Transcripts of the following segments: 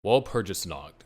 Walpurgisnacht.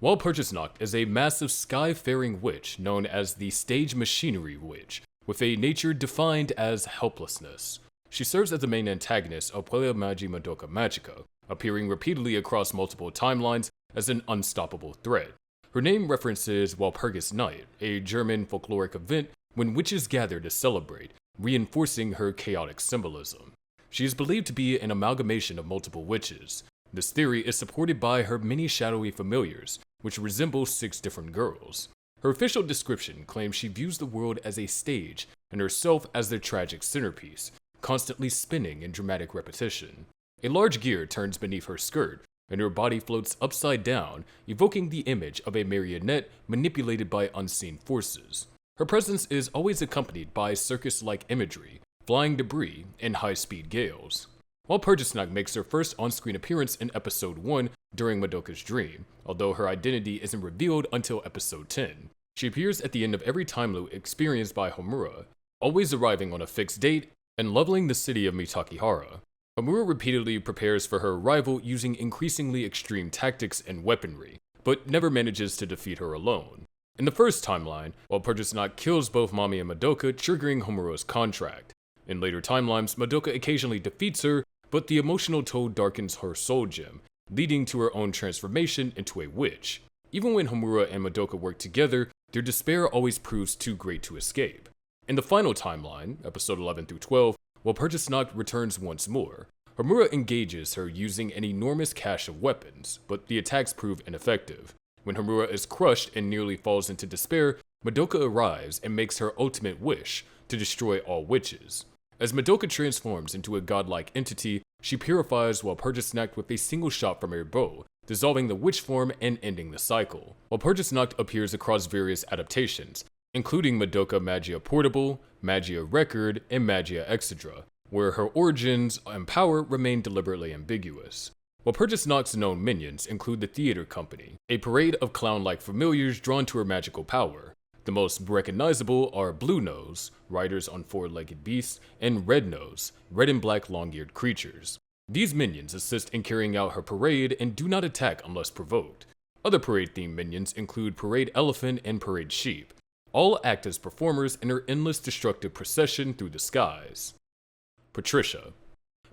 Walpurgisnacht is a massive sky-faring witch known as the Stage Machinery Witch, with a nature defined as helplessness. She serves as the main antagonist of Oilia Madoka Magica, appearing repeatedly across multiple timelines as an unstoppable threat. Her name references Walpurgisnacht, a German folkloric event when witches gather to celebrate, reinforcing her chaotic symbolism. She is believed to be an amalgamation of multiple witches. This theory is supported by her many shadowy familiars, which resemble 6 different girls. Her official description claims she views the world as a stage and herself as the tragic centerpiece, constantly spinning in dramatic repetition. A large gear turns beneath her skirt, and her body floats upside down, evoking the image of a marionette manipulated by unseen forces. Her presence is always accompanied by circus-like imagery, flying debris, and high-speed gales. Walpurgisnacht makes her first on-screen appearance in episode 1 during Madoka's dream, although her identity isn't revealed until episode 10. She appears at the end of every time loop experienced by Homura, always arriving on a fixed date and leveling the city of Mitakihara. Homura repeatedly prepares for her arrival using increasingly extreme tactics and weaponry, but never manages to defeat her alone. In the first timeline, Walpurgisnacht kills both Mami and Madoka, triggering Homura's contract. In later timelines, Madoka occasionally defeats her, but the emotional toll darkens her soul gem, leading to her own transformation into a witch. Even when Homura and Madoka work together, their despair always proves too great to escape. In the final timeline, episode 11 through 12, Walpurgisnacht returns once more. Homura engages her using an enormous cache of weapons, but the attacks prove ineffective. When Homura is crushed and nearly falls into despair, Madoka arrives and makes her ultimate wish, to destroy all witches. As Madoka transforms into a godlike entity, she purifies Walpurgisnacht with a single shot from her bow, dissolving the witch form and ending the cycle. Walpurgisnacht appears across various adaptations, including Madoka Magia Portable, Magia Record, and Magia Exedra, where her origins and power remain deliberately ambiguous. Walpurgisnacht's known minions include the Theater Company, a parade of clown-like familiars drawn to her magical power. The most recognizable are Blue Nose, riders on 4-legged beasts, and Red Nose, red and black long-eared creatures. These minions assist in carrying out her parade and do not attack unless provoked. Other parade-themed minions include Parade Elephant and Parade Sheep. All act as performers in her endless destructive procession through the skies. Patricia.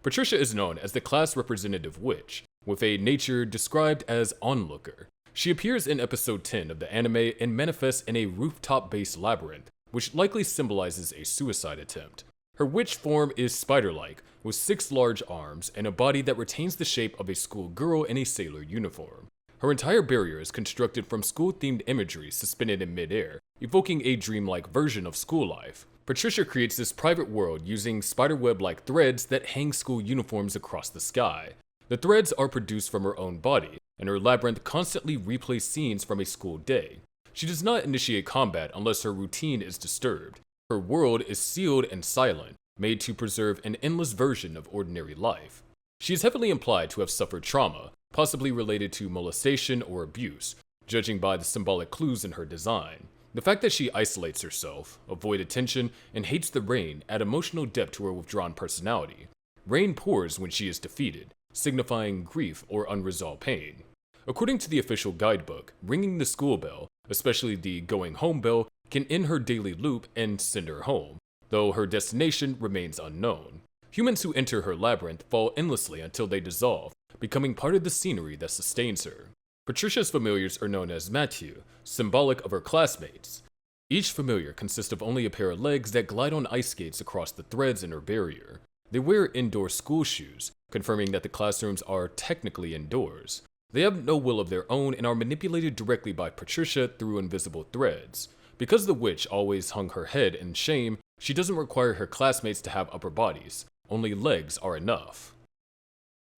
Patricia is known as the class representative witch, with a nature described as onlooker. She appears in episode 10 of the anime and manifests in a rooftop-based labyrinth, which likely symbolizes a suicide attempt. Her witch form is spider-like, with 6 large arms and a body that retains the shape of a schoolgirl in a sailor uniform. Her entire barrier is constructed from school-themed imagery suspended in midair, evoking a dreamlike version of school life. Patricia creates this private world using spiderweb-like threads that hang school uniforms across the sky. The threads are produced from her own body, and her labyrinth constantly replays scenes from a school day. She does not initiate combat unless her routine is disturbed. Her world is sealed and silent, made to preserve an endless version of ordinary life. She is heavily implied to have suffered trauma, possibly related to molestation or abuse, judging by the symbolic clues in her design. The fact that she isolates herself, avoids attention, and hates the rain add emotional depth to her withdrawn personality. Rain pours when she is defeated, signifying grief or unresolved pain. According to the official guidebook, ringing the school bell, especially the going home bell, can end her daily loop and send her home, though her destination remains unknown. Humans who enter her labyrinth fall endlessly until they dissolve, becoming part of the scenery that sustains her. Patricia's familiars are known as Mathieu, symbolic of her classmates. Each familiar consists of only a pair of legs that glide on ice skates across the threads in her barrier. They wear indoor school shoes, confirming that the classrooms are technically indoors. They have no will of their own and are manipulated directly by Patricia through invisible threads. Because the witch always hung her head in shame, she doesn't require her classmates to have upper bodies. Only legs are enough.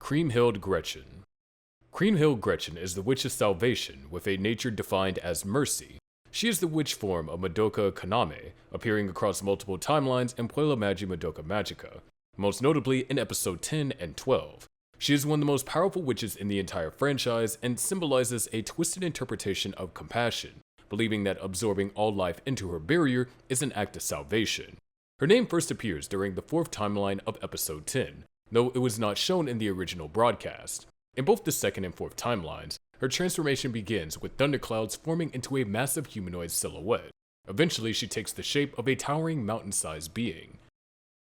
Creamhilled Gretchen. Creamhilled Gretchen is the witch's salvation with a nature defined as mercy. She is the witch form of Madoka Kaname, appearing across multiple timelines in Puella Magi Madoka Magica, most notably in episode 10 and 12. She is one of the most powerful witches in the entire franchise and symbolizes a twisted interpretation of compassion, believing that absorbing all life into her barrier is an act of salvation. Her name first appears during the 4th timeline of episode 10, though it was not shown in the original broadcast. In both the second and fourth timelines, her transformation begins with thunderclouds forming into a massive humanoid silhouette. Eventually, she takes the shape of a towering mountain-sized being.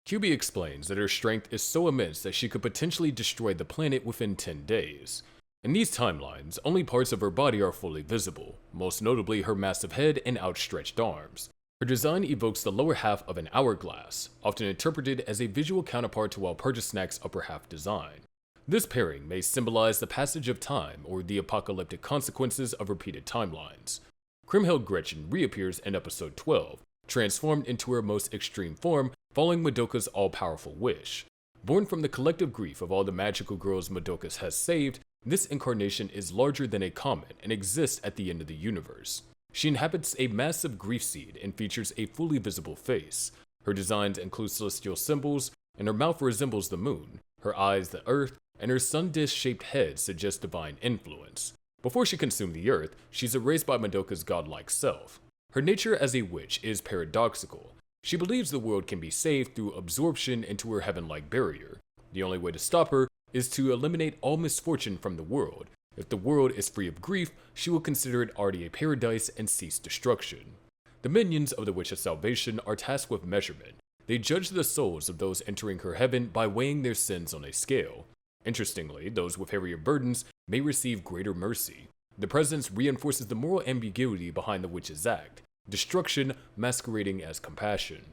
QB explains that her strength is so immense that she could potentially destroy the planet within 10 days. In these timelines, only parts of her body are fully visible, most notably her massive head and outstretched arms. Her design evokes the lower half of an hourglass, often interpreted as a visual counterpart to Walpurgis upper half design. This pairing may symbolize the passage of time or the apocalyptic consequences of repeated timelines. Creamhilled Gretchen reappears in episode 12, transformed into her most extreme form following Madoka's all-powerful wish. Born from the collective grief of all the magical girls Madoka has saved, this incarnation is larger than a comet and exists at the end of the universe. She inhabits a massive grief seed and features a fully visible face. Her designs include celestial symbols, and her mouth resembles the moon, her eyes the earth, and her sun dish-shaped head suggests divine influence. Before she consumed the earth, she's erased by Madoka's godlike self. Her nature as a witch is paradoxical. She believes the world can be saved through absorption into her heaven-like barrier. The only way to stop her is to eliminate all misfortune from the world. If the world is free of grief, she will consider it already a paradise and cease destruction. The minions of the Witch of Salvation are tasked with measurement. They judge the souls of those entering her heaven by weighing their sins on a scale. Interestingly, those with heavier burdens may receive greater mercy. The presence reinforces the moral ambiguity behind the witch's act, destruction masquerading as compassion.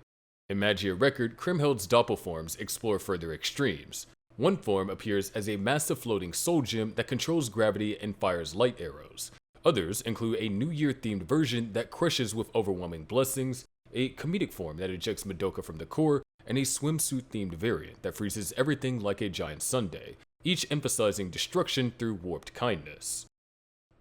In Magia Record, Creamhilled's doppel forms explore further extremes. One form appears as a massive floating soul gem that controls gravity and fires light arrows. Others include a New Year-themed version that crushes with overwhelming blessings, a comedic form that ejects Madoka from the core, and a swimsuit-themed variant that freezes everything like a giant sundae, each emphasizing destruction through warped kindness.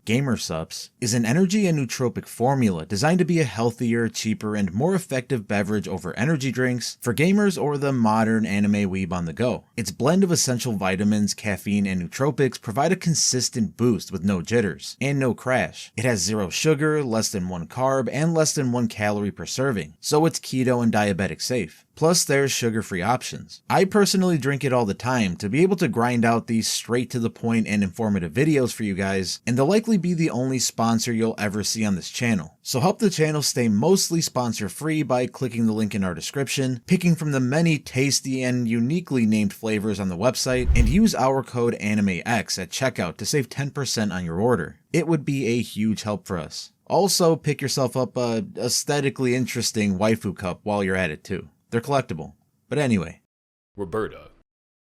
Gamer Sups is an energy and nootropic formula designed to be a healthier, cheaper, and more effective beverage over energy drinks for gamers or the modern anime weeb on the go. Its blend of essential vitamins, caffeine, and nootropics provide a consistent boost with no jitters and no crash. It has 0 sugar, less than 1 carb, and less than 1 calorie per serving, so it's keto and diabetic safe. Plus, there's sugar-free options. I personally drink it all the time to be able to grind out these straight-to-the-point and informative videos for you guys, and they'll likely be the only sponsor you'll ever see on this channel. So help the channel stay mostly sponsor-free by clicking the link in our description, picking from the many tasty and uniquely named flavors on the website, and use our code ANIMEX at checkout to save 10% on your order. It would be a huge help for us. Also, pick yourself up a aesthetically interesting waifu cup while you're at it too. They're collectible. But anyway. Roberta.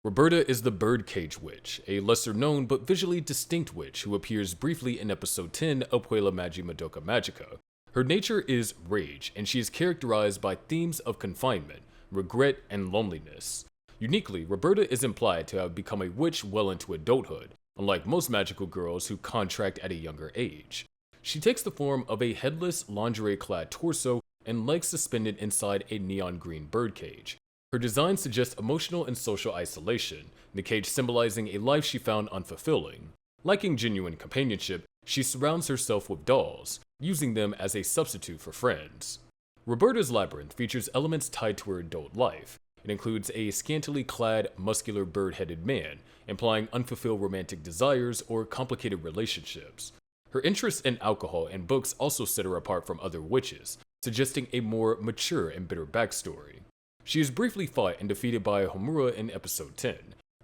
Roberta is the Birdcage Witch, a lesser-known but visually distinct witch who appears briefly in episode 10 of Oilia Madoka Magica. Her nature is rage, and she is characterized by themes of confinement, regret, and loneliness. Uniquely, Roberta is implied to have become a witch well into adulthood, unlike most magical girls who contract at a younger age. She takes the form of a headless, lingerie-clad torso and legs suspended inside a neon green birdcage. Her design suggests emotional and social isolation, the cage symbolizing a life she found unfulfilling. Lacking genuine companionship, she surrounds herself with dolls, using them as a substitute for friends. Roberta's labyrinth features elements tied to her adult life. It includes a scantily clad, muscular bird-headed man, implying unfulfilled romantic desires or complicated relationships. Her interest in alcohol and books also set her apart from other witches, suggesting a more mature and bitter backstory. She is briefly fought and defeated by Homura in episode 10.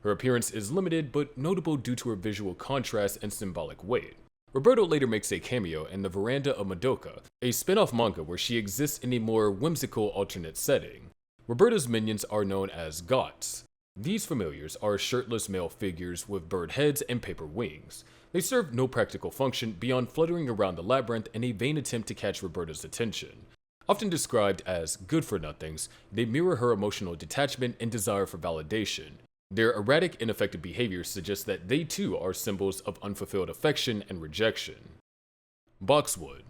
Her appearance is limited but notable due to her visual contrast and symbolic weight. Roberta later makes a cameo in The Veranda of Madoka, a spin-off manga where she exists in a more whimsical alternate setting. Roberta's minions are known as Gots. These familiars are shirtless male figures with bird heads and paper wings. They serve no practical function beyond fluttering around the labyrinth in a vain attempt to catch Roberta's attention. Often described as good-for-nothings, they mirror her emotional detachment and desire for validation. Their erratic, ineffective behavior suggests that they too are symbols of unfulfilled affection and rejection. Boxwood.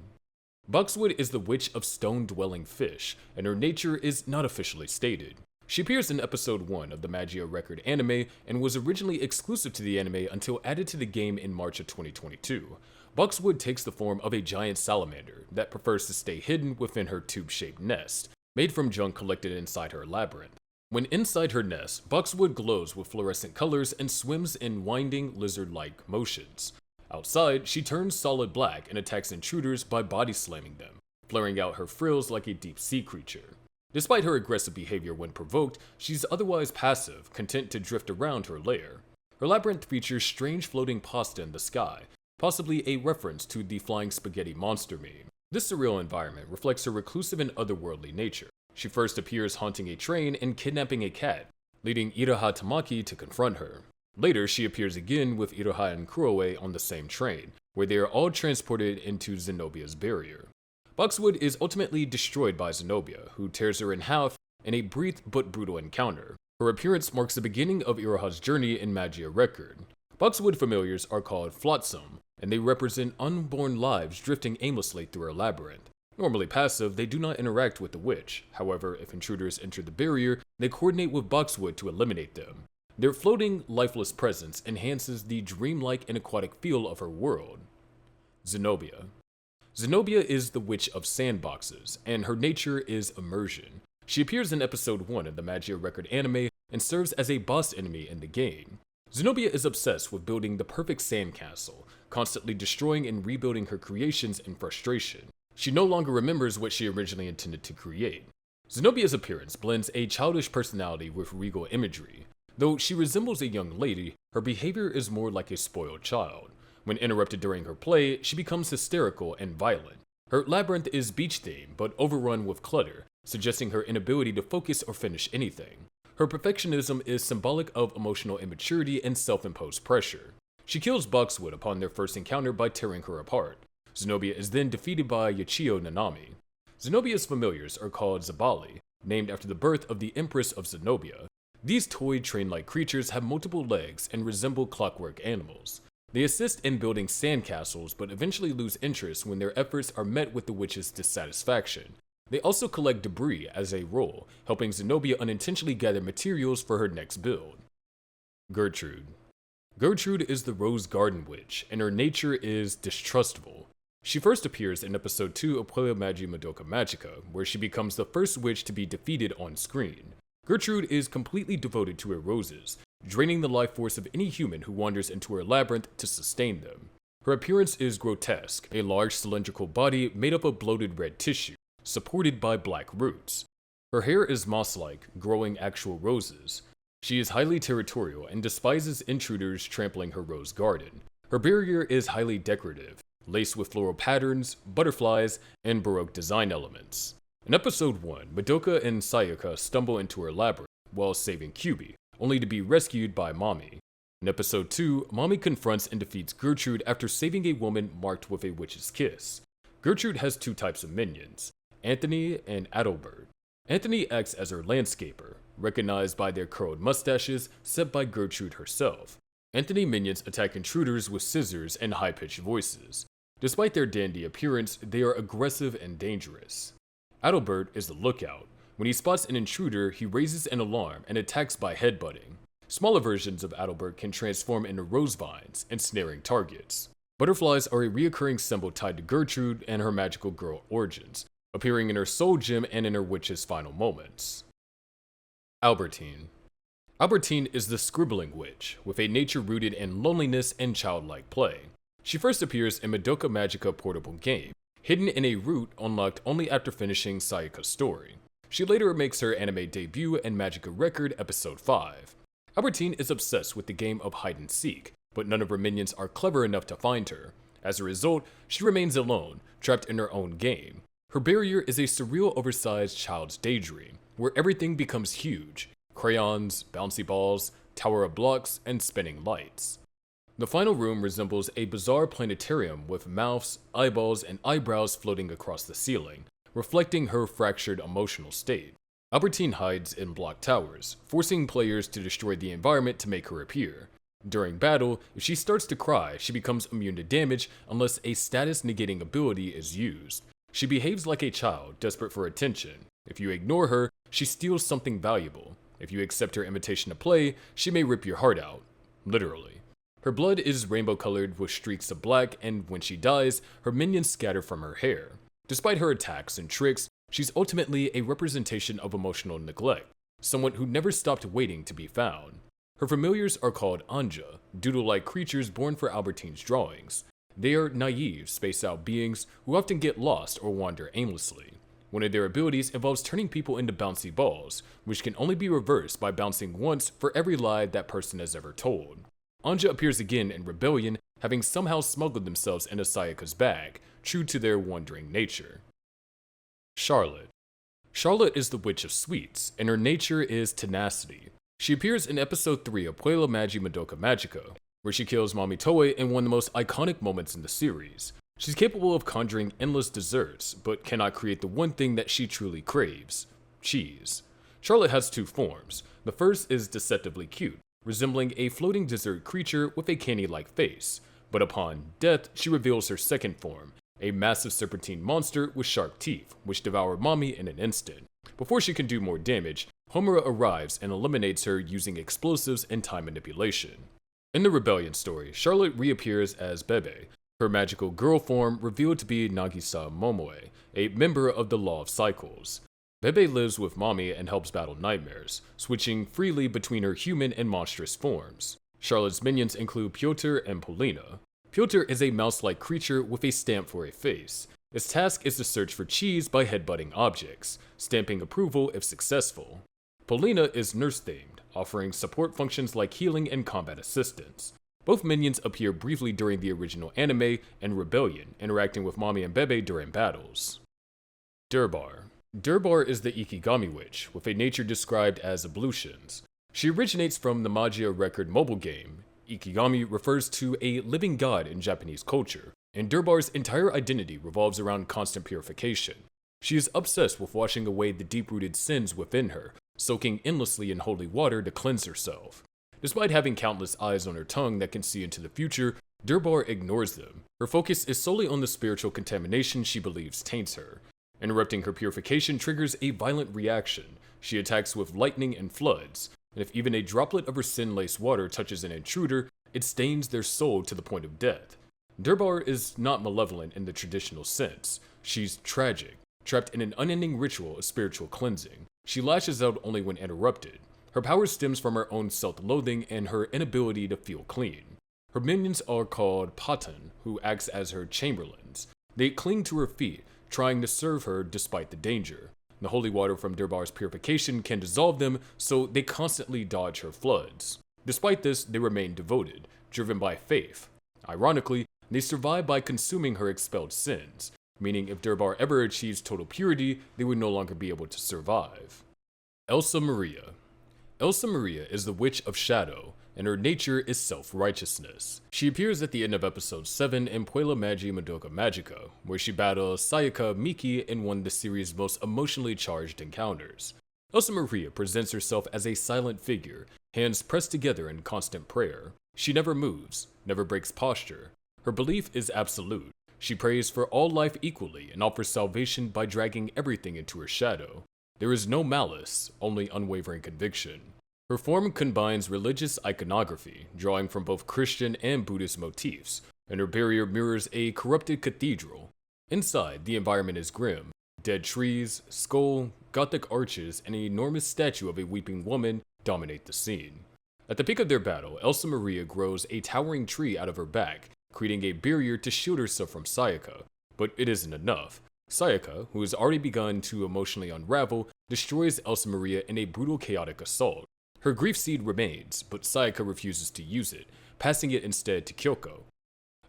Boxwood is the witch of stone-dwelling fish, and her nature is not officially stated. She appears in episode 1 of the Magia Record anime and was originally exclusive to the anime until added to the game in March of 2022. Boxwood takes the form of a giant salamander that prefers to stay hidden within her tube-shaped nest, made from junk collected inside her labyrinth. When inside her nest, Boxwood glows with fluorescent colors and swims in winding lizard-like motions. Outside, she turns solid black and attacks intruders by body slamming them, flaring out her frills like a deep-sea creature. Despite her aggressive behavior when provoked, she's otherwise passive, content to drift around her lair. Her labyrinth features strange floating pasta in the sky, possibly a reference to the flying spaghetti monster meme. This surreal environment reflects her reclusive and otherworldly nature. She first appears haunting a train and kidnapping a cat, leading Iroha Tamaki to confront her. Later, she appears again with Iroha and Kuroe on the same train, where they are all transported into Zenobia's barrier. Boxwood is ultimately destroyed by Zenobia, who tears her in half in a brief but brutal encounter. Her appearance marks the beginning of Iroha's journey in Magia Record. Boxwood familiars are called Flotsam, and they represent unborn lives drifting aimlessly through her labyrinth. Normally passive, they do not interact with the witch. However, if intruders enter the barrier, they coordinate with Boxwood to eliminate them. Their floating, lifeless presence enhances the dreamlike and aquatic feel of her world. Zenobia. Zenobia is the Witch of Sandboxes, and her nature is immersion. She appears in episode 1 of the Magia Record anime and serves as a boss enemy in the game. Zenobia is obsessed with building the perfect sandcastle, constantly destroying and rebuilding her creations in frustration. She no longer remembers what she originally intended to create. Zenobia's appearance blends a childish personality with regal imagery. Though she resembles a young lady, her behavior is more like a spoiled child. When interrupted during her play, she becomes hysterical and violent. Her labyrinth is beach-themed, but overrun with clutter, suggesting her inability to focus or finish anything. Her perfectionism is symbolic of emotional immaturity and self-imposed pressure. She kills Boxwood upon their first encounter by tearing her apart. Zenobia is then defeated by Yachiyo Nanami. Zenobia's familiars are called Zabali, named after the birth of the Empress of Zenobia. These toy train-like creatures have multiple legs and resemble clockwork animals. They assist in building sandcastles, but eventually lose interest when their efforts are met with the witch's dissatisfaction. They also collect debris as a role, helping Zenobia unintentionally gather materials for her next build. Gertrude. Gertrude is the Rose Garden Witch, and her nature is distrustful. She first appears in episode 2 of Oilia Madoka Magica, where she becomes the first witch to be defeated on screen. Gertrude is completely devoted to her roses, draining the life force of any human who wanders into her labyrinth to sustain them. Her appearance is grotesque, a large cylindrical body made up of bloated red tissue, supported by black roots. Her hair is moss-like, growing actual roses. She is highly territorial and despises intruders trampling her rose garden. Her barrier is highly decorative, laced with floral patterns, butterflies, and Baroque design elements. In episode 1, Madoka and Sayaka stumble into her labyrinth while saving Kyubi, only to be rescued by Mami. In episode 2, Mami confronts and defeats Gertrude after saving a woman marked with a witch's kiss. Gertrude has two types of minions, Anthony and Adalbert. Anthony acts as her landscaper, recognized by their curled mustaches set by Gertrude herself. Anthony minions attack intruders with scissors and high-pitched voices. Despite their dandy appearance, they are aggressive and dangerous. Adalbert is the lookout. When he spots an intruder, he raises an alarm and attacks by headbutting. Smaller versions of Adalbert can transform into rose vines, ensnaring targets. Butterflies are a reoccurring symbol tied to Gertrude and her magical girl origins, appearing in her soul gem and in her witch's final moments. Albertine. Albertine is the scribbling witch, with a nature rooted in loneliness and childlike play. She first appears in Madoka Magica portable game, hidden in a route unlocked only after finishing Sayaka's story. She later makes her anime debut in Magica Record Episode 5. Albertine is obsessed with the game of hide-and-seek, but none of her minions are clever enough to find her. As a result, she remains alone, trapped in her own game. Her barrier is a surreal oversized child's daydream, where everything becomes huge: crayons, bouncy balls, tower of blocks, and spinning lights. The final room resembles a bizarre planetarium with mouths, eyeballs, and eyebrows floating across the ceiling, reflecting her fractured emotional state. Albertine hides in block towers, forcing players to destroy the environment to make her appear. During battle, if she starts to cry, she becomes immune to damage unless a status-negating ability is used. She behaves like a child, desperate for attention. If you ignore her, she steals something valuable. If you accept her invitation to play, she may rip your heart out. Literally. Her blood is rainbow-colored with streaks of black, and when she dies, her minions scatter from her hair. Despite her attacks and tricks, she's ultimately a representation of emotional neglect. someone who never stopped waiting to be found. Her familiars are called Anja, doodle-like creatures born for Albertine's drawings. They are naive, spaced-out beings who often get lost or wander aimlessly. One of their abilities involves turning people into bouncy balls, which can only be reversed by bouncing once for every lie that person has ever told. Anja appears again in Rebellion, having somehow smuggled themselves into Sayaka's bag, true to their wandering nature. Charlotte. Charlotte is the Witch of Sweets, and her nature is tenacity. She appears in episode 3 of Puella Magi Madoka Magica, where she kills Mami Toei in one of the most iconic moments in the series. She's capable of conjuring endless desserts, but cannot create the one thing that she truly craves: cheese. Charlotte has two forms. The first is deceptively cute, resembling a floating dessert creature with a candy-like face, but upon death, she reveals her second form, a massive serpentine monster with sharp teeth, which devour Mami in an instant. Before she can do more damage, Homura arrives and eliminates her using explosives and time manipulation. In the Rebellion story, Charlotte reappears as Bebe, her magical girl form revealed to be Nagisa Momoe, a member of the Law of Cycles. Bebe lives with Mami and helps battle nightmares, switching freely between her human and monstrous forms. Charlotte's minions include Piotr and Polina. Piotr is a mouse-like creature with a stamp for a face. Its task is to search for cheese by headbutting objects, stamping approval if successful. Polina is nurse-themed, offering support functions like healing and combat assistance. Both minions appear briefly during the original anime and Rebellion, interacting with Mami and Bebe during battles. Durbar. Durbar is the Ikigami witch, with a nature described as ablutions. She originates from the Magia record mobile game. Ikigami refers to a living god in Japanese culture, and Durbar's entire identity revolves around constant purification. She is obsessed with washing away the deep-rooted sins within her, soaking endlessly in holy water to cleanse herself. Despite having countless eyes on her tongue that can see into the future, Durbar ignores them. Her focus is solely on the spiritual contamination she believes taints her. Interrupting her purification triggers a violent reaction. She attacks with lightning and floods, and if even a droplet of her sin-laced water touches an intruder, it stains their soul to the point of death. Durbar is not malevolent in the traditional sense. She's tragic, trapped in an unending ritual of spiritual cleansing. She lashes out only when interrupted. Her power stems from her own self-loathing and her inability to feel clean. Her minions are called Patan, who acts as her chamberlains. They cling to her feet, trying to serve her despite the danger. The holy water from Durbar's purification can dissolve them, so they constantly dodge her floods. Despite this, they remain devoted, driven by faith. Ironically, they survive by consuming her expelled sins, meaning if Durbar ever achieves total purity, they would no longer be able to survive. Els Maria. Els Maria is the Witch of Shadow, and her nature is self-righteousness. She appears at the end of episode 7 in Puella Magi Madoka Magica, where she battles Sayaka Miki in one of the series' most emotionally charged encounters. Els Maria presents herself as a silent figure, hands pressed together in constant prayer. She never moves, never breaks posture. Her belief is absolute. She prays for all life equally and offers salvation by dragging everything into her shadow. There is no malice, only unwavering conviction. Her form combines religious iconography, drawing from both Christian and Buddhist motifs, and her barrier mirrors a corrupted cathedral. Inside, the environment is grim. Dead trees, skull, Gothic arches, and an enormous statue of a weeping woman dominate the scene. At the peak of their battle, Els Maria grows a towering tree out of her back, creating a barrier to shield herself from Sayaka. But it isn't enough. Sayaka, who has already begun to emotionally unravel, destroys Els Maria in a brutal, chaotic assault. Her grief seed remains, but Sayaka refuses to use it, passing it instead to Kyoko.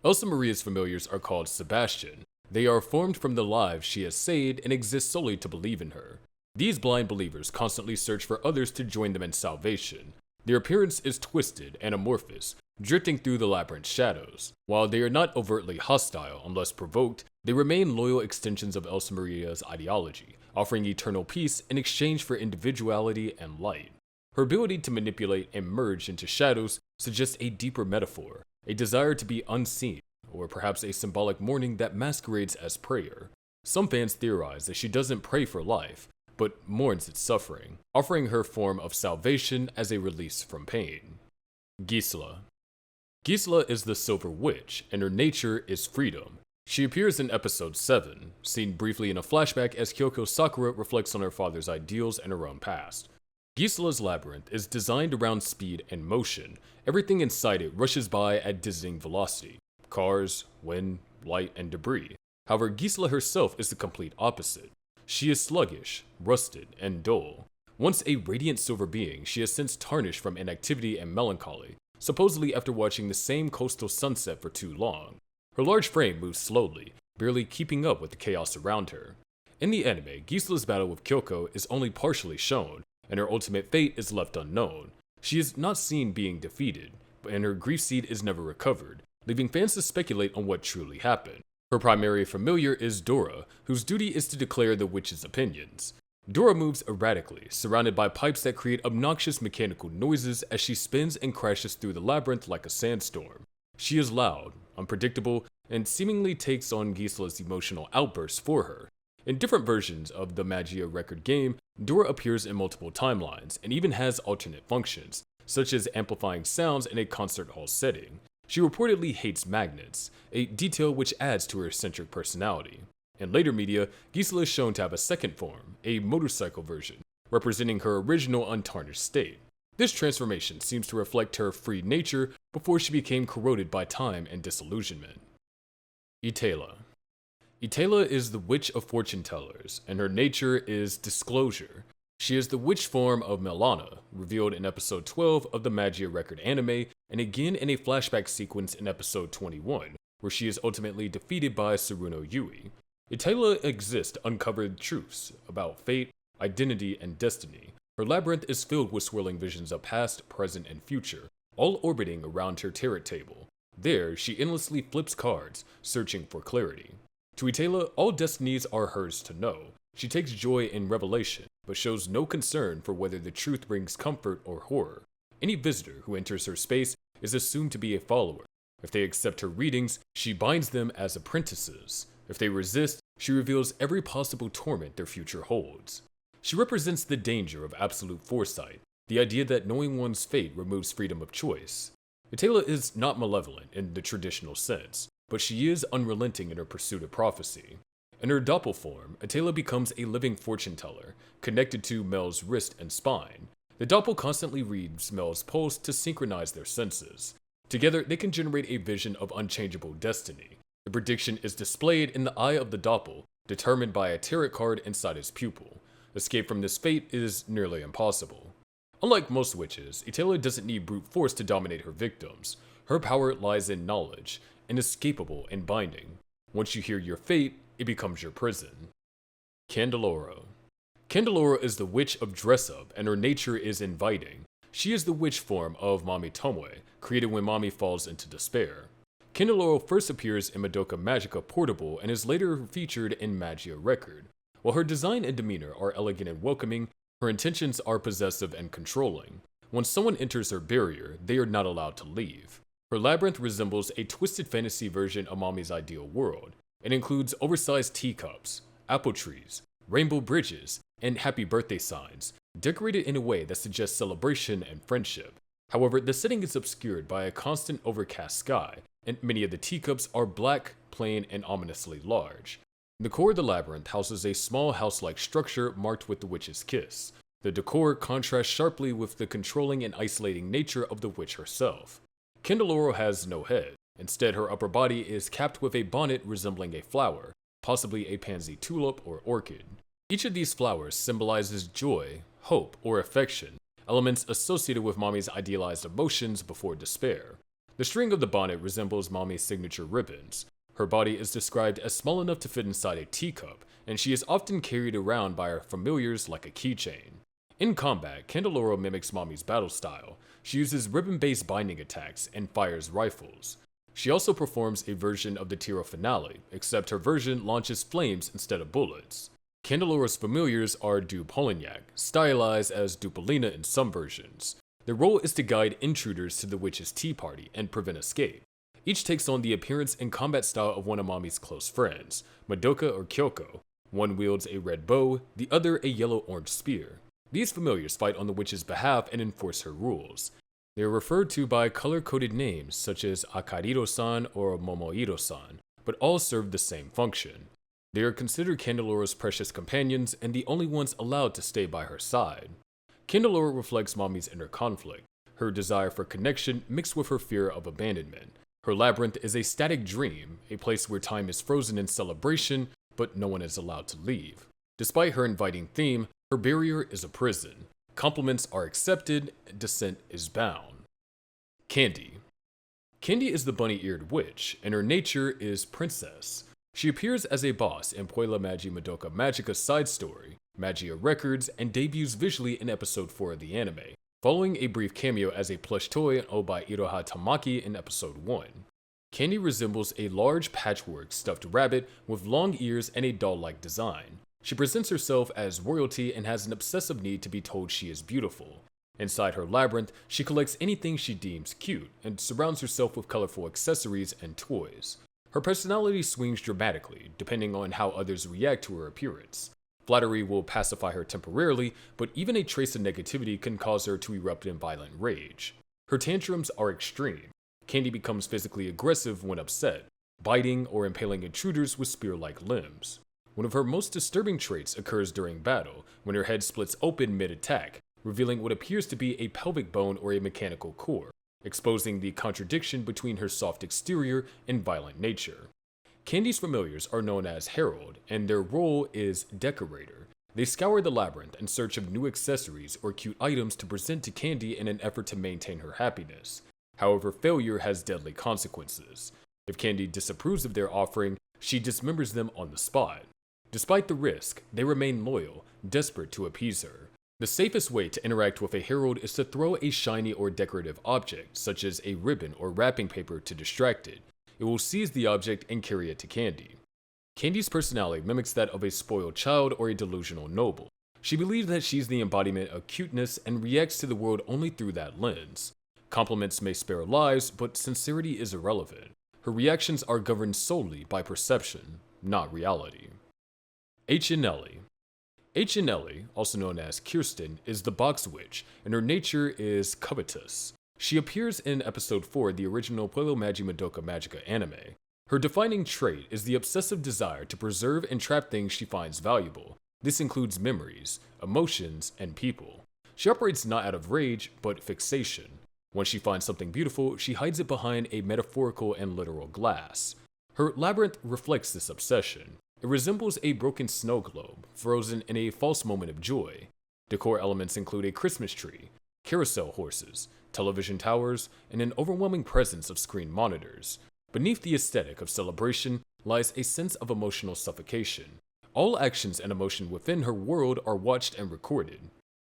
Els Maria's familiars are called Sebastian. They are formed from the lives she has saved and exist solely to believe in her. These blind believers constantly search for others to join them in salvation. Their appearance is twisted and amorphous, drifting through the labyrinth's shadows. While they are not overtly hostile unless provoked, they remain loyal extensions of Els Maria's ideology, offering eternal peace in exchange for individuality and light. Her ability to manipulate and merge into shadows suggests a deeper metaphor, a desire to be unseen, or perhaps a symbolic mourning that masquerades as prayer. Some fans theorize that she doesn't pray for life, but mourns its suffering, offering her form of salvation as a release from pain. Gisela. Gisela is the Silver Witch, and her nature is freedom. She appears in episode 7, seen briefly in a flashback as Kyoko Sakura reflects on her father's ideals and her own past. Gisela's labyrinth is designed around speed and motion. Everything inside it rushes by at dizzying velocity. Cars, wind, light, and debris. However, Gisela herself is the complete opposite. She is sluggish, rusted, and dull. Once a radiant silver being, she has since tarnished from inactivity and melancholy, supposedly after watching the same coastal sunset for too long. Her large frame moves slowly, barely keeping up with the chaos around her. In the anime, Gisela's battle with Kyoko is only partially shown, and her ultimate fate is left unknown. She is not seen being defeated, and her grief seed is never recovered, leaving fans to speculate on what truly happened. Her primary familiar is Dora, whose duty is to declare the witch's opinions. Dora moves erratically, surrounded by pipes that create obnoxious mechanical noises as she spins and crashes through the labyrinth like a sandstorm. She is loud, unpredictable, and seemingly takes on Gisela's emotional outbursts for her. In different versions of the Magica record game, Dora appears in multiple timelines and even has alternate functions, such as amplifying sounds in a concert hall setting. She reportedly hates magnets, a detail which adds to her eccentric personality. In later media, Gisela is shown to have a second form, a motorcycle version, representing her original untarnished state. This transformation seems to reflect her free nature before she became corroded by time and disillusionment. Itala. Itala is the witch of fortune tellers, and her nature is disclosure. She is the witch form of Milana, revealed in episode 12 of the Magica record anime, and again in a flashback sequence in episode 21, where she is ultimately defeated by Tsuruno Yui. Itala exists to uncover truths about fate, identity, and destiny. Her labyrinth is filled with swirling visions of past, present, and future, all orbiting around her tarot table. There, she endlessly flips cards, searching for clarity. To Itala, all destinies are hers to know. She takes joy in revelation, but shows no concern for whether the truth brings comfort or horror. Any visitor who enters her space is assumed to be a follower. If they accept her readings, she binds them as apprentices. If they resist, she reveals every possible torment their future holds. She represents the danger of absolute foresight, the idea that knowing one's fate removes freedom of choice. Itala is not malevolent in the traditional sense, but she is unrelenting in her pursuit of prophecy. In her doppel form, Itala becomes a living fortune teller, connected to Mel's wrist and spine. The doppel constantly reads Mel's pulse to synchronize their senses. Together, they can generate a vision of unchangeable destiny. The prediction is displayed in the eye of the doppel, determined by a tarot card inside his pupil. Escape from this fate is nearly impossible. Unlike most witches, Itala doesn't need brute force to dominate her victims. Her power lies in knowledge, inescapable in binding. Once you hear your fate, it becomes your prison. Candaloro. Candaloro is the witch of dress-up, and her nature is inviting. She is the witch form of Mami Tomoe, created when Mami falls into despair. Candaloro first appears in Madoka Magica Portable and is later featured in Magica Record. While her design and demeanor are elegant and welcoming, her intentions are possessive and controlling. Once someone enters her barrier, they are not allowed to leave. Her labyrinth resembles a twisted fantasy version of Mami's ideal world. It includes oversized teacups, apple trees, rainbow bridges, and happy birthday signs, decorated in a way that suggests celebration and friendship. However, the setting is obscured by a constant overcast sky, and many of the teacups are black, plain, and ominously large. The core of the labyrinth houses a small house-like structure marked with the witch's kiss. The decor contrasts sharply with the controlling and isolating nature of the witch herself. Candaloro has no head. Instead, her upper body is capped with a bonnet resembling a flower, possibly a pansy tulip or orchid. Each of these flowers symbolizes joy, hope, or affection, elements associated with Mami's idealized emotions before despair. The string of the bonnet resembles Mami's signature ribbons. Her body is described as small enough to fit inside a teacup, and she is often carried around by her familiars like a keychain. In combat, Candaloro mimics Mami's battle style. She uses ribbon-based binding attacks and fires rifles. She also performs a version of the Tiro Finale, except her version launches flames instead of bullets. Candeloro's familiars are Du Polignac, stylized as Dupolina in some versions. Their role is to guide intruders to the witch's tea party and prevent escape. Each takes on the appearance and combat style of one of Mami's close friends, Madoka or Kyoko. One wields a red bow, the other a yellow-orange spear. These familiars fight on the witch's behalf and enforce her rules. They are referred to by color-coded names such as Akariro-san or Momoiro-san, but all serve the same function. They are considered Candeloro's precious companions and the only ones allowed to stay by her side. Candaloro reflects Mommy's inner conflict, her desire for connection mixed with her fear of abandonment. Her labyrinth is a static dream, a place where time is frozen in celebration, but no one is allowed to leave. Despite her inviting theme, her barrier is a prison. Compliments are accepted, dissent is bound. Candy. Candy is the bunny-eared witch, and her nature is princess. She appears as a boss in Puella Magi Madoka Magica's side story, Magia Records, and debuts visually in episode 4 of the anime, following a brief cameo as a plush toy owned by Iroha Tamaki in episode 1. Candy resembles a large patchwork stuffed rabbit with long ears and a doll-like design. She presents herself as royalty and has an obsessive need to be told she is beautiful. Inside her labyrinth, she collects anything she deems cute and surrounds herself with colorful accessories and toys. Her personality swings dramatically, depending on how others react to her appearance. Flattery will pacify her temporarily, but even a trace of negativity can cause her to erupt in violent rage. Her tantrums are extreme. Candy becomes physically aggressive when upset, biting or impaling intruders with spear-like limbs. One of her most disturbing traits occurs during battle, when her head splits open mid-attack, revealing what appears to be a pelvic bone or a mechanical core, exposing the contradiction between her soft exterior and violent nature. Candy's familiars are known as Herald, and their role is decorator. They scour the labyrinth in search of new accessories or cute items to present to Candy in an effort to maintain her happiness. However, failure has deadly consequences. If Candy disapproves of their offering, she dismembers them on the spot. Despite the risk, they remain loyal, desperate to appease her. The safest way to interact with a herald is to throw a shiny or decorative object, such as a ribbon or wrapping paper, to distract it. It will seize the object and carry it to Candy. Candy's personality mimics that of a spoiled child or a delusional noble. She believes that she's the embodiment of cuteness and reacts to the world only through that lens. Compliments may spare lives, but sincerity is irrelevant. Her reactions are governed solely by perception, not reality. Ellie. Ellie, also known as Kirsten, is the box witch, and her nature is covetous. She appears in episode 4 of the original Puella Magi Madoka Magica anime. Her defining trait is the obsessive desire to preserve and trap things she finds valuable. This includes memories, emotions, and people. She operates not out of rage, but fixation. Once she finds something beautiful, she hides it behind a metaphorical and literal glass. Her labyrinth reflects this obsession. It resembles a broken snow globe, frozen in a false moment of joy. Decor elements include a Christmas tree, carousel horses, television towers, and an overwhelming presence of screen monitors. Beneath the aesthetic of celebration lies a sense of emotional suffocation. All actions and emotion within her world are watched and recorded.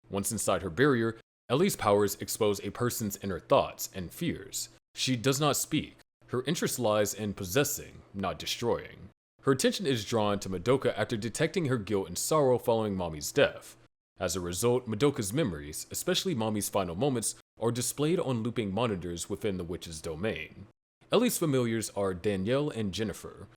Once inside her barrier, Ellie's powers expose a person's inner thoughts and fears. She does not speak. Her interest lies in possessing, not destroying. Her attention is drawn to Madoka after detecting her guilt and sorrow following Mommy's death. As a result, Madoka's memories, especially Mommy's final moments, are displayed on looping monitors within the witch's domain. Ellie's familiars are Danielle and Jennifer.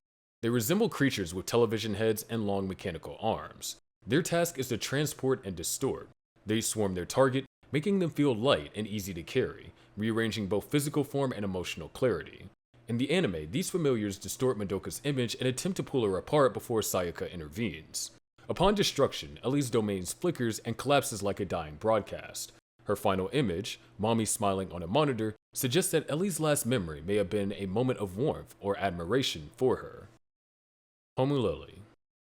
They resemble creatures with television heads and long mechanical arms. Their task is to transport and distort. They swarm their target, making them feel light and easy to carry, rearranging both physical form and emotional clarity. In the anime, these familiars distort Madoka's image and attempt to pull her apart before Sayaka intervenes. Upon destruction, Ellie's domain flickers and collapses like a dying broadcast. Her final image, Mommy smiling on a monitor, suggests that Ellie's last memory may have been a moment of warmth or admiration for her. Homaly.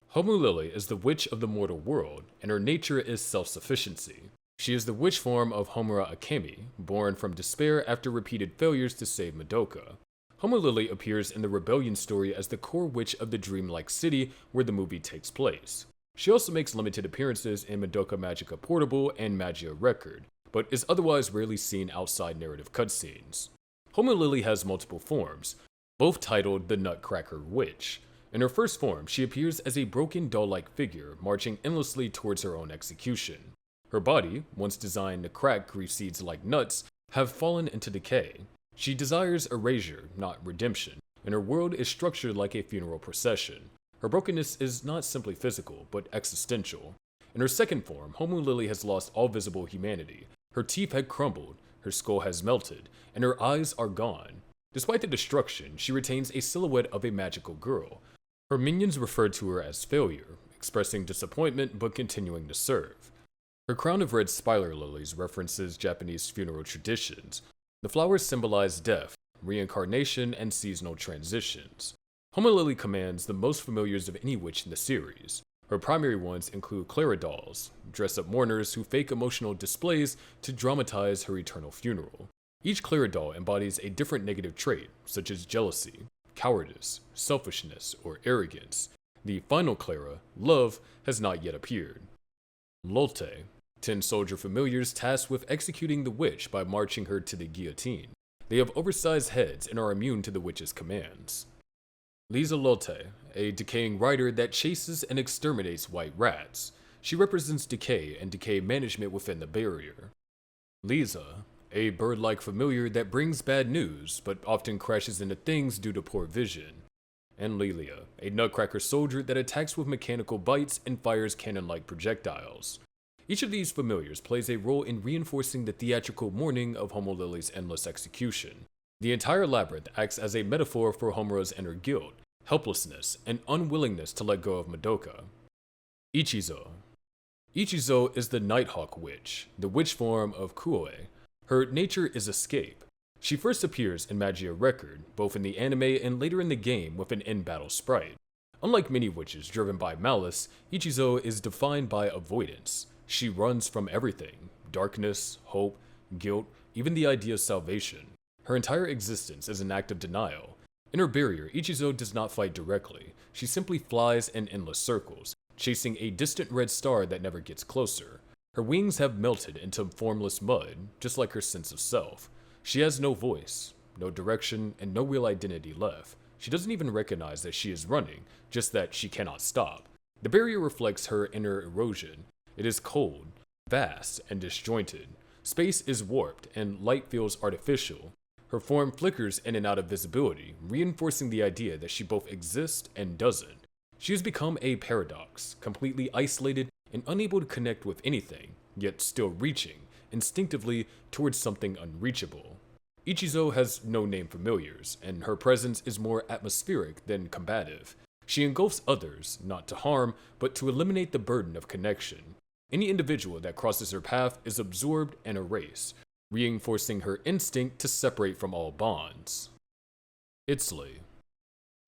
Homaly is the witch of the mortal world, and her nature is self-sufficiency. She is the witch form of Homura Akemi, born from despair after repeated failures to save Madoka. Homaly appears in the Rebellion story as the core witch of the dreamlike city where the movie takes place. She also makes limited appearances in Madoka Magica Portable and Magia Record, but is otherwise rarely seen outside narrative cutscenes. Homaly has multiple forms, both titled the Nutcracker Witch. In her first form, she appears as a broken doll-like figure marching endlessly towards her own execution. Her body, once designed to crack grief seeds like nuts, have fallen into decay. She desires erasure, not redemption, and her world is structured like a funeral procession. Her brokenness is not simply physical, but existential. In her second form, Homaly has lost all visible humanity. Her teeth had crumbled, her skull has melted, and her eyes are gone. Despite the destruction, she retains a silhouette of a magical girl. Her minions refer to her as failure, expressing disappointment but continuing to serve. Her crown of red spiler lilies references Japanese funeral traditions. The flowers symbolize death, reincarnation, and seasonal transitions. Homaly commands the most familiars of any witch in the series. Her primary ones include Clara dolls, dress-up mourners who fake emotional displays to dramatize her eternal funeral. Each Clara doll embodies a different negative trait, such as jealousy, cowardice, selfishness, or arrogance. The final Clara, Love, has not yet appeared. Lotte, 10 soldier familiars tasked with executing the witch by marching her to the guillotine. They have oversized heads and are immune to the witch's commands. Lisa Lotte, a decaying rider that chases and exterminates white rats. She represents decay and decay management within the barrier. Lisa, a bird-like familiar that brings bad news, but often crashes into things due to poor vision. And Lilia, a nutcracker soldier that attacks with mechanical bites and fires cannon-like projectiles. Each of these familiars plays a role in reinforcing the theatrical mourning of Homaly's endless execution. The entire labyrinth acts as a metaphor for Homura's inner guilt, helplessness, and unwillingness to let go of Madoka. Ichizo. Ichizo is the Nighthawk Witch, the witch form of Kuoe. Her nature is escape. She first appears in Magica Record, both in the anime and later in the game with an in-battle sprite. Unlike many witches driven by malice, Ichizo is defined by avoidance. She runs from everything: darkness, hope, guilt, even the idea of salvation. Her entire existence is an act of denial. In her barrier, Ichizo does not fight directly. She simply flies in endless circles, chasing a distant red star that never gets closer. Her wings have melted into formless mud, just like her sense of self. She has no voice, no direction, and no real identity left. She doesn't even recognize that she is running, just that she cannot stop. The barrier reflects her inner erosion. It is cold, vast, and disjointed. Space is warped, and light feels artificial. Her form flickers in and out of visibility, reinforcing the idea that she both exists and doesn't. She has become a paradox, completely isolated and unable to connect with anything, yet still reaching, instinctively, towards something unreachable. Ichizo has no named familiars, and her presence is more atmospheric than combative. She engulfs others, not to harm, but to eliminate the burden of connection. Any individual that crosses her path is absorbed and erased, reinforcing her instinct to separate from all bonds. Itzli.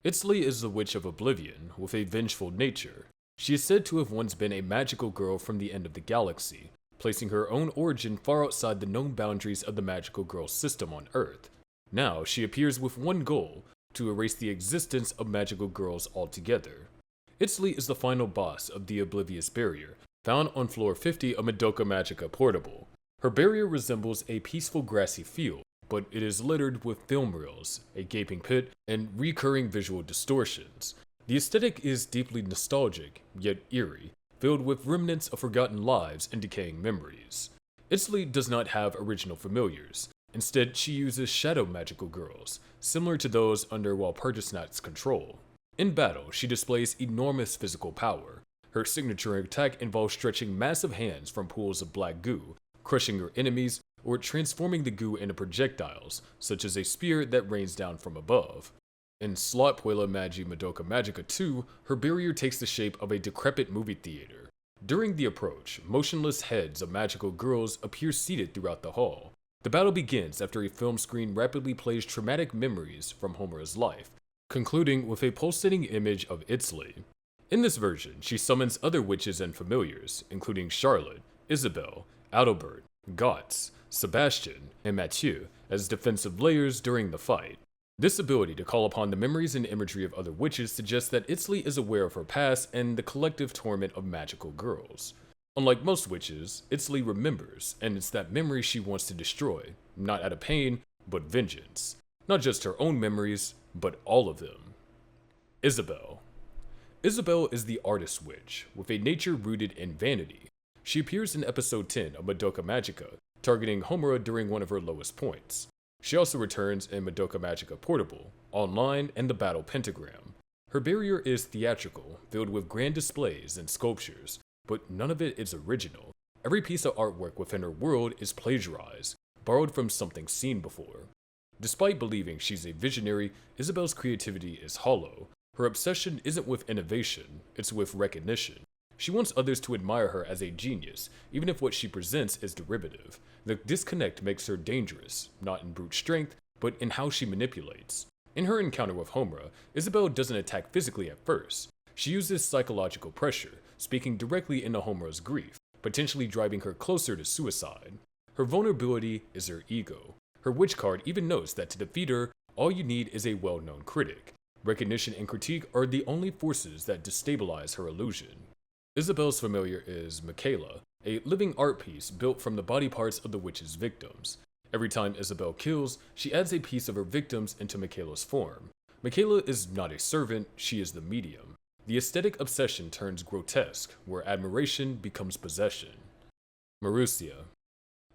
Itzli is the Witch of Oblivion, with a vengeful nature. She is said to have once been a magical girl from the end of the galaxy, placing her own origin far outside the known boundaries of the magical girl system on Earth. Now, she appears with one goal: to erase the existence of magical girls altogether. Itzli is the final boss of the Oblivious Barrier, found on floor 50 of Madoka Magica Portable. Her barrier resembles a peaceful grassy field, but it is littered with film reels, a gaping pit, and recurring visual distortions. The aesthetic is deeply nostalgic, yet eerie, filled with remnants of forgotten lives and decaying memories. Itzli does not have original familiars. Instead, she uses shadow magical girls, similar to those under Walpurgisnacht's control. In battle, she displays enormous physical power. Her signature attack involves stretching massive hands from pools of black goo, crushing her enemies, or transforming the goo into projectiles, such as a spear that rains down from above. In Slot Puella Magi Madoka Magica 2, her barrier takes the shape of a decrepit movie theater. During the approach, motionless heads of magical girls appear seated throughout the hall. The battle begins after a film screen rapidly plays traumatic memories from Homura's life, concluding with a pulsating image of Itzli. In this version, she summons other witches and familiars, including Charlotte, Isabelle, Adalbert, Gotts, Sebastian, and Mathieu, as defensive layers during the fight. This ability to call upon the memories and imagery of other witches suggests that Itzli is aware of her past and the collective torment of magical girls. Unlike most witches, Itzli remembers, and it's that memory she wants to destroy, not out of pain, but vengeance. Not just her own memories, but all of them. Isabelle. Isabelle is the artist witch, with a nature rooted in vanity. She appears in episode 10 of Madoka Magica, targeting Homura during one of her lowest points. She also returns in Madoka Magica Portable, Online, and the Battle Pentagram. Her barrier is theatrical, filled with grand displays and sculptures, but none of it is original. Every piece of artwork within her world is plagiarized, borrowed from something seen before. Despite believing she's a visionary, Isabelle's creativity is hollow. Her obsession isn't with innovation, it's with recognition. She wants others to admire her as a genius, even if what she presents is derivative. The disconnect makes her dangerous, not in brute strength, but in how she manipulates. In her encounter with Homura, Isabelle doesn't attack physically at first. She uses psychological pressure, speaking directly into Homura's grief, potentially driving her closer to suicide. Her vulnerability is her ego. Her witch card even notes that to defeat her, all you need is a well-known critic. Recognition and critique are the only forces that destabilize her illusion. Isabelle's familiar is Michaela, a living art piece built from the body parts of the witch's victims. Every time Isabelle kills, she adds a piece of her victims into Michaela's form. Michaela is not a servant, she is the medium. The aesthetic obsession turns grotesque, where admiration becomes possession. Marusia.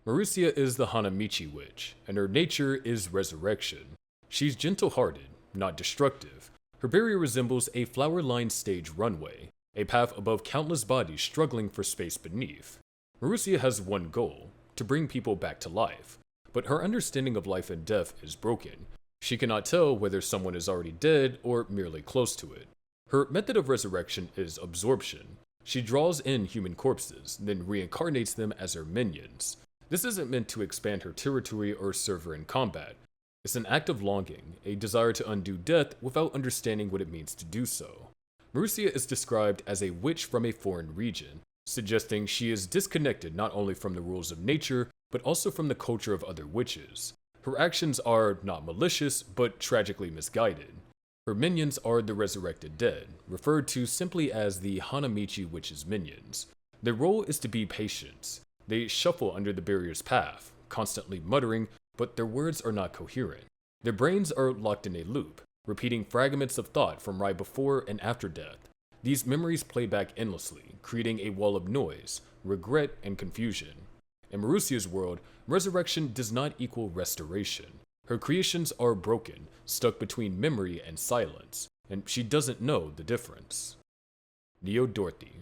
Marusia is the Hanamichi witch, and her nature is resurrection. She's gentle-hearted, not destructive. Her barrier resembles a flower-lined stage runway, a path above countless bodies struggling for space beneath. Marusia has one goal, to bring people back to life. But her understanding of life and death is broken. She cannot tell whether someone is already dead or merely close to it. Her method of resurrection is absorption. She draws in human corpses, then reincarnates them as her minions. This isn't meant to expand her territory or serve her in combat. It's an act of longing, a desire to undo death without understanding what it means to do so. Marusia is described as a witch from a foreign region, suggesting she is disconnected not only from the rules of nature, but also from the culture of other witches. Her actions are not malicious, but tragically misguided. Her minions are the resurrected dead, referred to simply as the Hanamichi witch's minions. Their role is to be patients. They shuffle under the barrier's path, constantly muttering, but their words are not coherent. Their brains are locked in a loop, repeating fragments of thought from right before and after death. These memories play back endlessly, creating a wall of noise, regret, and confusion. In Marusia's world, resurrection does not equal restoration. Her creations are broken, stuck between memory and silence, and she doesn't know the difference. Neo-Dorothy.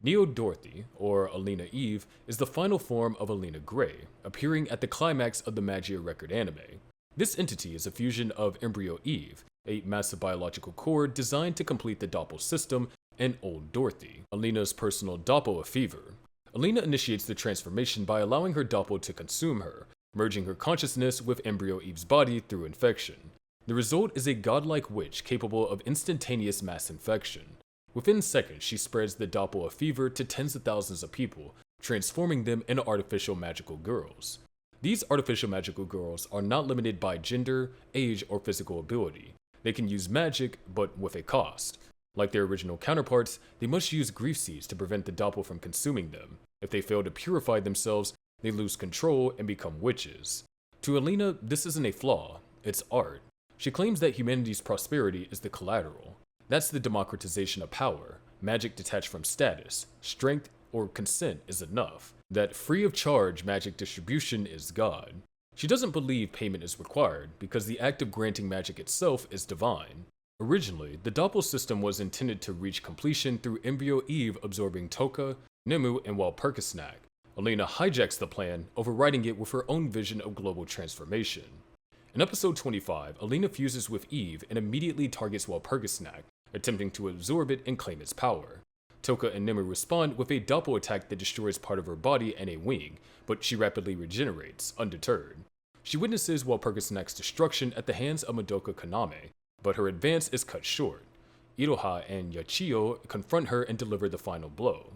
Neo-Dorothy, or Alina Eve, is the final form of Alina Grey, appearing at the climax of the Magica record anime. This entity is a fusion of Embryo Eve, a massive biological core designed to complete the Doppel system, and Old Dorothy, Alina's personal Doppel-Fever. Alina initiates the transformation by allowing her Doppel to consume her, merging her consciousness with Embryo Eve's body through infection. The result is a godlike witch capable of instantaneous mass infection. Within seconds, she spreads the Doppel-Fever to tens of thousands of people, transforming them into artificial magical girls. These artificial magical girls are not limited by gender, age, or physical ability. They can use magic, but with a cost. Like their original counterparts, they must use grief seeds to prevent the Doppel from consuming them. If they fail to purify themselves, they lose control and become witches. To Alina, this isn't a flaw, it's art. She claims that humanity's prosperity is the collateral. That's the democratization of power. Magic detached from status, strength, or consent is enough. That free of charge magic distribution is God. She doesn't believe payment is required because the act of granting magic itself is divine. Originally, the Doppel system was intended to reach completion through Embryo Eve absorbing Toka, Nemu, and Walpurgisnacht. Alina hijacks the plan, overriding it with her own vision of global transformation. In episode 25, Alina fuses with Eve and immediately targets Walpurgisnacht, attempting to absorb it and claim its power. Toka and Nemu respond with a Doppel attack that destroys part of her body and a wing, but she rapidly regenerates, undeterred. She witnesses Walpurgisnacht's destruction at the hands of Madoka Kaname, but her advance is cut short. Iroha and Yachiyo confront her and deliver the final blow.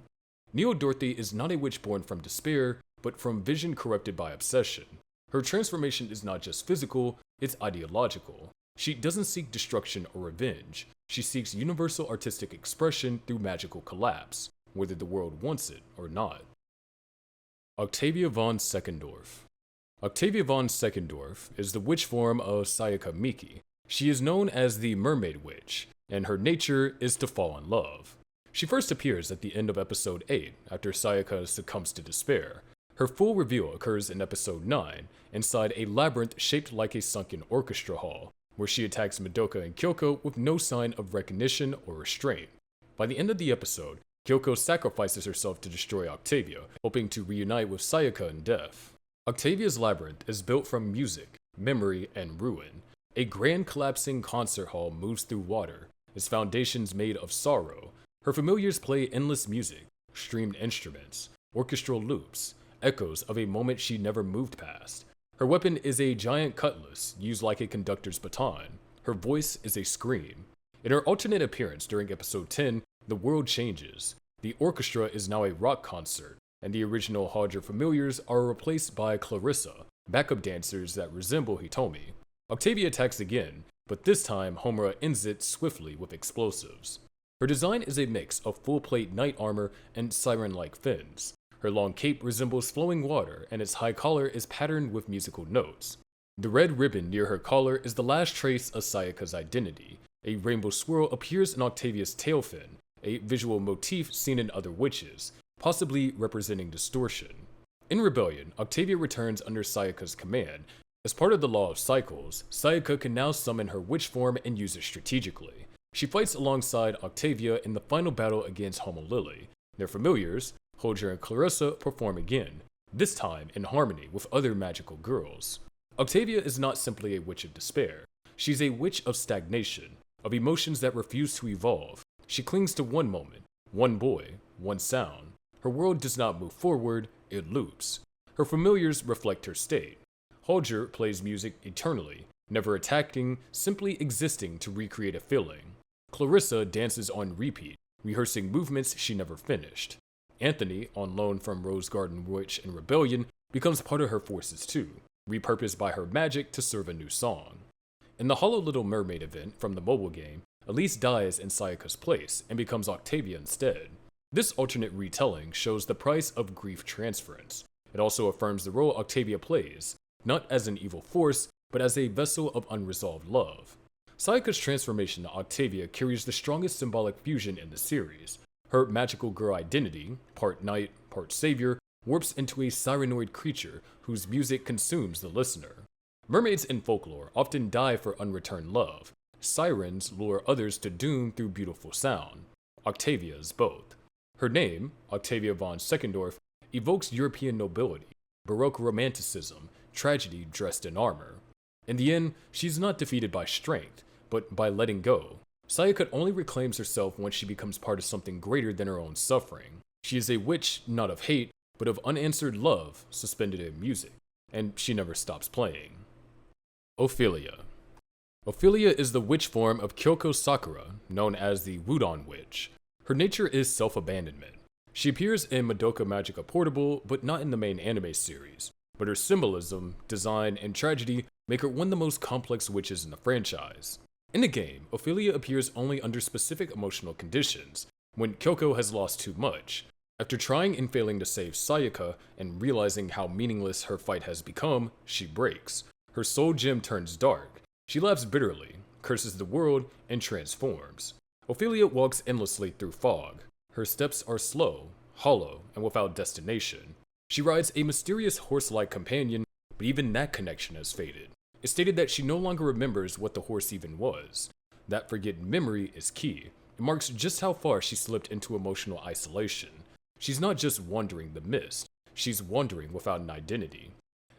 Neo-Dorothy is not a witch born from despair, but from vision corrupted by obsession. Her transformation is not just physical, it's ideological. She doesn't seek destruction or revenge. She seeks universal artistic expression through magical collapse, whether the world wants it or not. Octavia von Secondorf. Octavia von Secondorf is the witch form of Sayaka Miki. She is known as the Mermaid Witch, and her nature is to fall in love. She first appears at the end of episode 8, after Sayaka succumbs to despair. Her full reveal occurs in episode 9, inside a labyrinth shaped like a sunken orchestra hall, where she attacks Madoka and Kyoko with no sign of recognition or restraint. By the end of the episode, Kyoko sacrifices herself to destroy Octavia, hoping to reunite with Sayaka in death. Octavia's labyrinth is built from music, memory, and ruin. A grand collapsing concert hall moves through water, its foundations made of sorrow. Her familiars play endless music, streamed instruments, orchestral loops, echoes of a moment she never moved past. Her weapon is a giant cutlass used like a conductor's baton. Her voice is a scream. In her alternate appearance during episode 10, the world changes. The orchestra is now a rock concert, and the original Hodger familiars are replaced by Clarissa, backup dancers that resemble Hitomi. Octavia attacks again, but this time Homura ends it swiftly with explosives. Her design is a mix of full-plate knight armor and siren-like fins. Her long cape resembles flowing water, and its high collar is patterned with musical notes. The red ribbon near her collar is the last trace of Sayaka's identity. A rainbow swirl appears in Octavia's tail fin, a visual motif seen in other witches, possibly representing distortion. In Rebellion, Octavia returns under Sayaka's command. As part of the law of cycles, Sayaka can now summon her witch form and use it strategically. She fights alongside Octavia in the final battle against Homaly. Their familiars, Hodger and Clarissa, perform again, this time in harmony with other magical girls. Octavia is not simply a witch of despair. She's a witch of stagnation, of emotions that refuse to evolve. She clings to one moment, one boy, one sound. Her world does not move forward, it loops. Her familiars reflect her state. Hodger plays music eternally, never attacking, simply existing to recreate a feeling. Clarissa dances on repeat, rehearsing movements she never finished. Anthony, on loan from Rose Garden Witch in Rebellion, becomes part of her forces too, repurposed by her magic to serve a new song. In the Hollow Little Mermaid event from the mobile game, Elise dies in Sayaka's place and becomes Octavia instead. This alternate retelling shows the price of grief transference. It also affirms the role Octavia plays, not as an evil force, but as a vessel of unresolved love. Sayaka's transformation to Octavia carries the strongest symbolic fusion in the series. Her magical girl identity, part knight, part savior, warps into a sirenoid creature whose music consumes the listener. Mermaids in folklore often die for unreturned love. Sirens lure others to doom through beautiful sound. Octavia is both. Her name, Octavia von Secondorf, evokes European nobility, Baroque romanticism, tragedy dressed in armor. In the end, she's not defeated by strength, but by letting go. Sayaka only reclaims herself once she becomes part of something greater than her own suffering. She is a witch not of hate, but of unanswered love suspended in music, and she never stops playing. Ophelia. Ophelia is the witch form of Kyoko Sakura, known as the Wudon Witch. Her nature is self-abandonment. She appears in Madoka Magica Portable, but not in the main anime series. But her symbolism, design, and tragedy make her one of the most complex witches in the franchise. In the game, Ophelia appears only under specific emotional conditions, when Kyoko has lost too much. After trying and failing to save Sayaka and realizing how meaningless her fight has become, she breaks. Her soul gem turns dark. She laughs bitterly, curses the world, and transforms. Ophelia walks endlessly through fog. Her steps are slow, hollow, and without destination. She rides a mysterious horse-like companion, but even that connection has faded. It's stated that she no longer remembers what the horse even was. That forgotten memory is key. It marks just how far she slipped into emotional isolation. She's not just wandering the mist, she's wandering without an identity.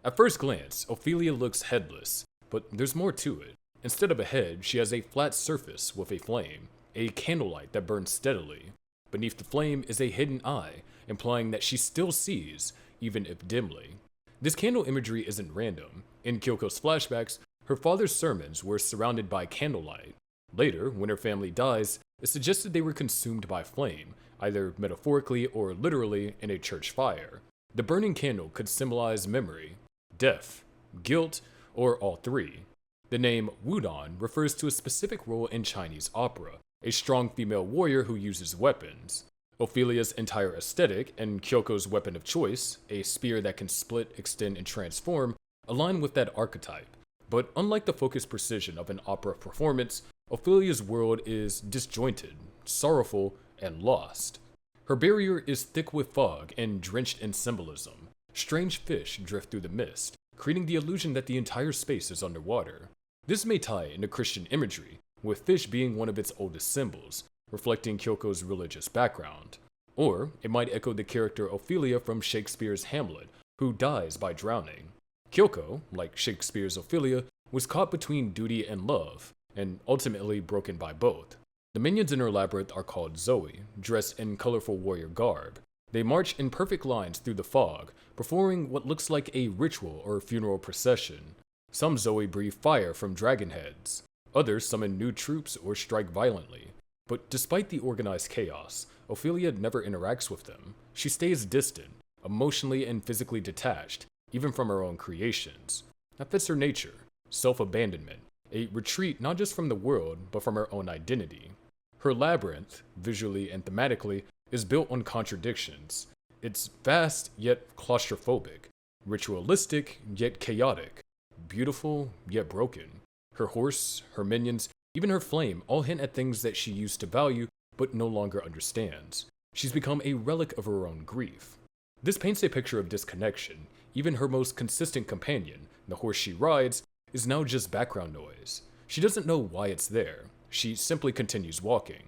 At first glance, Ophelia looks headless, but there's more to it. Instead of a head, she has a flat surface with a flame, a candlelight that burns steadily. Beneath the flame is a hidden eye, implying that she still sees, even if dimly. This candle imagery isn't random. In Kyoko's flashbacks, her father's sermons were surrounded by candlelight. Later, when her family dies, it's suggested they were consumed by flame, either metaphorically or literally in a church fire. The burning candle could symbolize memory, death, guilt, or all three. The name Wudon refers to a specific role in Chinese opera, a strong female warrior who uses weapons. Ophelia's entire aesthetic and Kyoko's weapon of choice, a spear that can split, extend, and transform, align with that archetype. But unlike the focused precision of an opera performance, Ophelia's world is disjointed, sorrowful, and lost. Her barrier is thick with fog and drenched in symbolism. Strange fish drift through the mist, creating the illusion that the entire space is underwater. This may tie into Christian imagery, with fish being one of its oldest symbols, reflecting Kyoko's religious background. Or it might echo the character Ophelia from Shakespeare's Hamlet, who dies by drowning. Kyoko, like Shakespeare's Ophelia, was caught between duty and love, and ultimately broken by both. The minions in her labyrinth are called Zoe, dressed in colorful warrior garb. They march in perfect lines through the fog, performing what looks like a ritual or funeral procession. Some Zoe breathe fire from dragon heads. Others summon new troops or strike violently. But despite the organized chaos, Ophelia never interacts with them. She stays distant, emotionally and physically detached, even from her own creations. That fits her nature, self-abandonment, a retreat not just from the world, but from her own identity. Her labyrinth, visually and thematically, is built on contradictions. It's vast yet claustrophobic, ritualistic yet chaotic, beautiful yet broken. Her horse, her minions, even her flame all hint at things that she used to value but no longer understands. She's become a relic of her own grief. This paints a picture of disconnection. Even her most consistent companion, the horse she rides, is now just background noise. She doesn't know why it's there. She simply continues walking.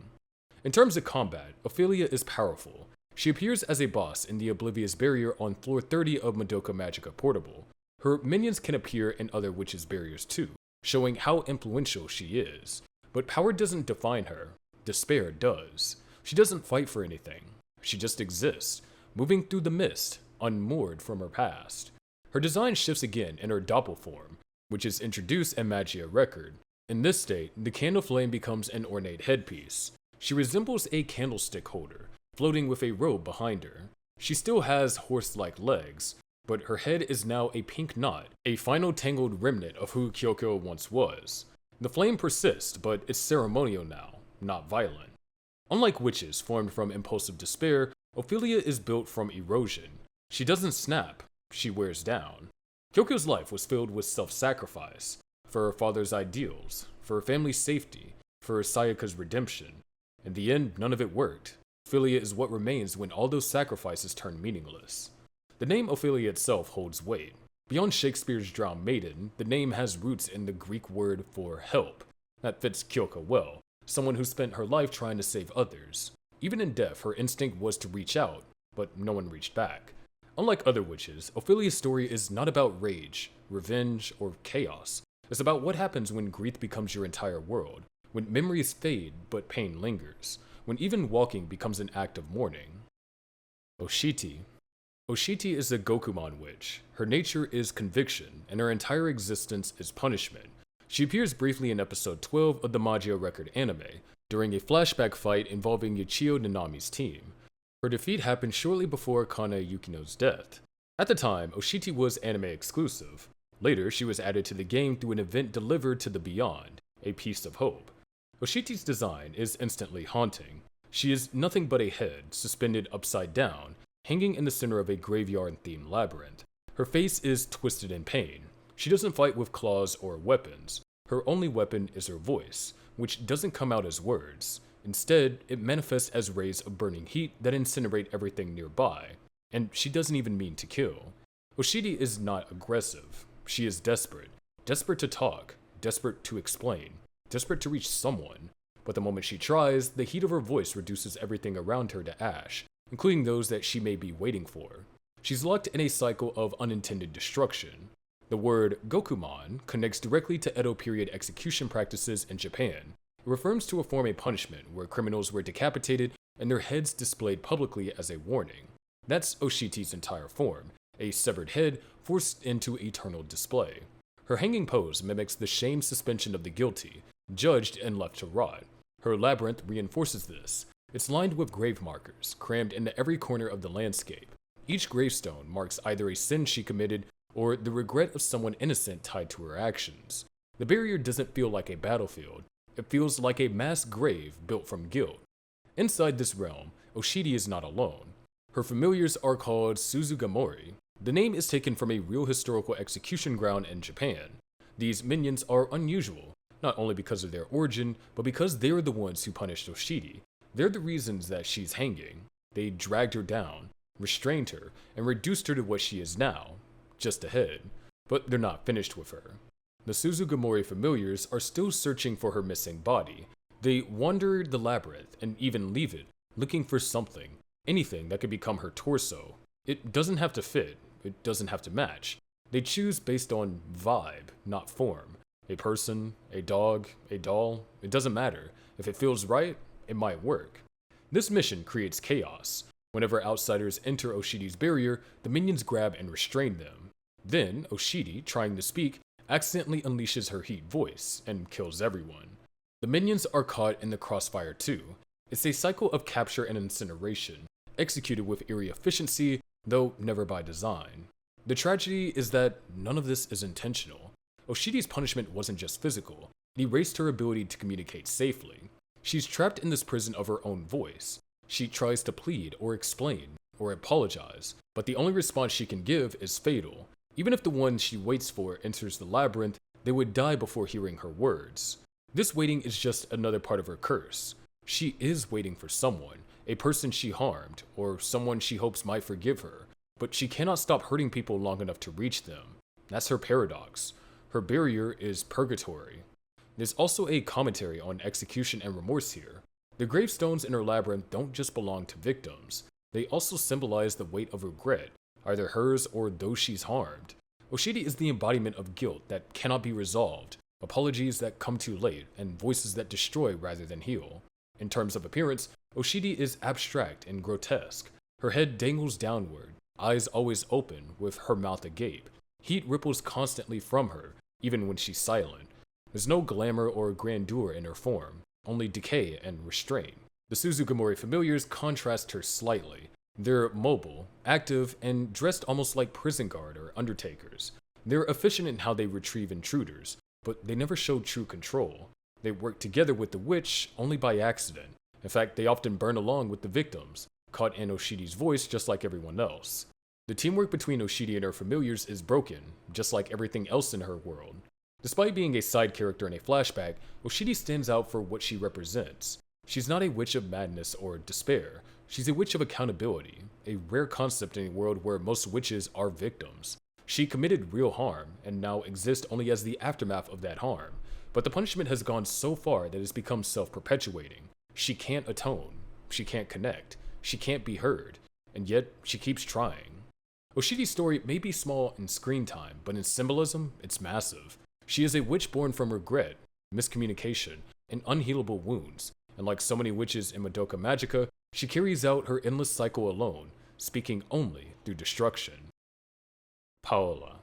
In terms of combat, Ophelia is powerful. She appears as a boss in the Oblivious Barrier on floor 30 of Madoka Magica Portable. Her minions can appear in other witches' barriers too, showing how influential she is. But power doesn't define her. Despair does. She doesn't fight for anything. She just exists, moving through the mist, unmoored from her past. Her design shifts again in her doppel form, which is introduced in Magia Record. In this state, the candle flame becomes an ornate headpiece. She resembles a candlestick holder, floating with a robe behind her. She still has horse-like legs, but her head is now a pink knot, a final tangled remnant of who Kyoko once was. The flame persists, but it's ceremonial now, not violent. Unlike witches formed from impulsive despair, Ophelia is built from erosion. She doesn't snap, she wears down. Kyoko's life was filled with self-sacrifice, for her father's ideals, for her family's safety, for Sayaka's redemption. In the end, none of it worked. Ophelia is what remains when all those sacrifices turn meaningless. The name Ophelia itself holds weight. Beyond Shakespeare's drowned maiden, the name has roots in the Greek word for help. That fits Kyoko well, someone who spent her life trying to save others. Even in death, her instinct was to reach out, but no one reached back. Unlike other witches, Ophelia's story is not about rage, revenge, or chaos. It's about what happens when grief becomes your entire world, when memories fade but pain lingers, when even walking becomes an act of mourning. Oshiti. Oshiti is a Gokumon witch. Her nature is conviction, and her entire existence is punishment. She appears briefly in episode 12 of the Magia Record anime, during a flashback fight involving Yuichiro Nanami's team. Her defeat happened shortly before Kana Yukino's death. At the time, Oshiti was anime exclusive. Later, she was added to the game through an event delivered to the Beyond, a piece of hope. Oshiti's design is instantly haunting. She is nothing but a head, suspended upside down, hanging in the center of a graveyard-themed labyrinth. Her face is twisted in pain. She doesn't fight with claws or weapons. Her only weapon is her voice, which doesn't come out as words. Instead, it manifests as rays of burning heat that incinerate everything nearby. And she doesn't even mean to kill. Oshiti is not aggressive. She is desperate. Desperate to talk. Desperate to explain. Desperate to reach someone. But the moment she tries, the heat of her voice reduces everything around her to ash, including those that she may be waiting for. She's locked in a cycle of unintended destruction. The word Gokumon connects directly to Edo period execution practices in Japan. It refers to a form of punishment where criminals were decapitated and their heads displayed publicly as a warning. That's Oshiti's entire form, a severed head forced into eternal display. Her hanging pose mimics the shame suspension of the guilty, judged and left to rot. Her labyrinth reinforces this. It's lined with grave markers, crammed into every corner of the landscape. Each gravestone marks either a sin she committed or the regret of someone innocent tied to her actions. The barrier doesn't feel like a battlefield. It feels like a mass grave built from guilt. Inside this realm, Oshiti is not alone. Her familiars are called Suzugamori. The name is taken from a real historical execution ground in Japan. These minions are unusual, not only because of their origin, but because they're the ones who punished Oshiti. They're the reasons that she's hanging. They dragged her down, restrained her, and reduced her to what she is now, just a head. But they're not finished with her. The Suzugamori familiars are still searching for her missing body. They wander the labyrinth and even leave it, looking for something, anything that could become her torso. It doesn't have to fit, it doesn't have to match. They choose based on vibe, not form. A person, a dog, a doll, it doesn't matter. If it feels right, it might work. This mission creates chaos. Whenever outsiders enter Oshiti's barrier, the minions grab and restrain them. Then, Oshiti, trying to speak, accidentally unleashes her heat voice and kills everyone. The minions are caught in the crossfire too. It's a cycle of capture and incineration, executed with eerie efficiency, though never by design. The tragedy is that none of this is intentional. Oshiti's punishment wasn't just physical, it erased her ability to communicate safely. She's trapped in this prison of her own voice. She tries to plead or explain or apologize, but the only response she can give is fatal. Even if the one she waits for enters the labyrinth, they would die before hearing her words. This waiting is just another part of her curse. She is waiting for someone, a person she harmed, or someone she hopes might forgive her, but she cannot stop hurting people long enough to reach them. That's her paradox. Her barrier is purgatory. There's also a commentary on execution and remorse here. The gravestones in her labyrinth don't just belong to victims, they also symbolize the weight of regret, either hers or those she's harmed. Oshiti is the embodiment of guilt that cannot be resolved, apologies that come too late, and voices that destroy rather than heal. In terms of appearance, Oshiti is abstract and grotesque. Her head dangles downward, eyes always open, with her mouth agape. Heat ripples constantly from her, even when she's silent. There's no glamour or grandeur in her form, only decay and restraint. The Suzugimori familiars contrast her slightly. They're mobile, active, and dressed almost like prison guard or undertakers. They're efficient in how they retrieve intruders, but they never show true control. They work together with the witch only by accident. In fact, they often burn along with the victims, caught in Oshiti's voice just like everyone else. The teamwork between Oshiti and her familiars is broken, just like everything else in her world. Despite being a side character in a flashback, Oshiti stands out for what she represents. She's not a witch of madness or despair. She's a witch of accountability, a rare concept in a world where most witches are victims. She committed real harm, and now exists only as the aftermath of that harm. But the punishment has gone so far that it's become self-perpetuating. She can't atone, she can't connect, she can't be heard, and yet she keeps trying. Oshiti's story may be small in screen time, but in symbolism, it's massive. She is a witch born from regret, miscommunication, and unhealable wounds, and like so many witches in Madoka Magica, she carries out her endless cycle alone, speaking only through destruction. Paola.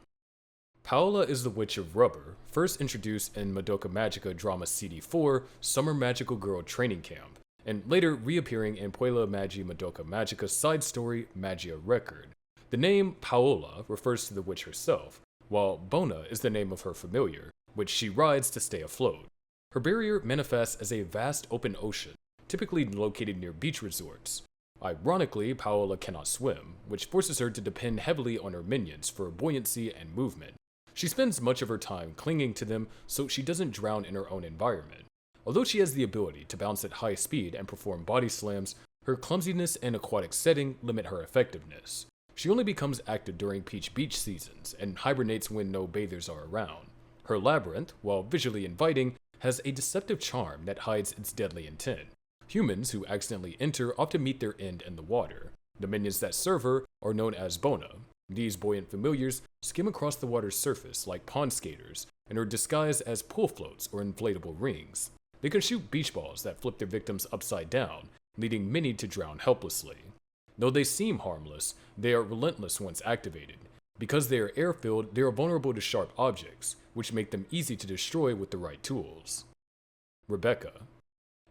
Paola is the Witch of Rubber, first introduced in Madoka Magica Drama CD4 Summer Magical Girl Training Camp, and later reappearing in Puella Magi Madoka Magica side story Magia Record. The name Paola refers to the witch herself, while Bona is the name of her familiar, which she rides to stay afloat. Her barrier manifests as a vast open ocean, typically located near beach resorts. Ironically, Paola cannot swim, which forces her to depend heavily on her minions for buoyancy and movement. She spends much of her time clinging to them so she doesn't drown in her own environment. Although she has the ability to bounce at high speed and perform body slams, her clumsiness and aquatic setting limit her effectiveness. She only becomes active during peak beach seasons and hibernates when no bathers are around. Her labyrinth, while visually inviting, has a deceptive charm that hides its deadly intent. Humans who accidentally enter often meet their end in the water. The minions that serve her are known as Bona. These buoyant familiars skim across the water's surface like pond skaters and are disguised as pool floats or inflatable rings. They can shoot beach balls that flip their victims upside down, leading many to drown helplessly. Though they seem harmless, they are relentless once activated. Because they are air-filled, they are vulnerable to sharp objects, which make them easy to destroy with the right tools. Rebecca.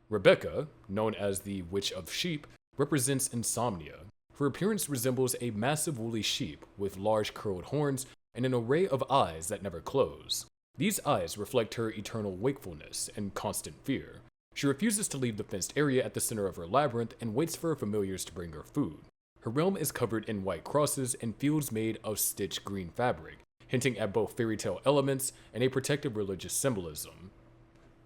Rebecca, known as the Witch of Sheep, represents insomnia. Her appearance resembles a massive woolly sheep with large curled horns and an array of eyes that never close. These eyes reflect her eternal wakefulness and constant fear. She refuses to leave the fenced area at the center of her labyrinth and waits for her familiars to bring her food. Her realm is covered in white crosses and fields made of stitched green fabric, hinting at both fairy tale elements and a protective religious symbolism.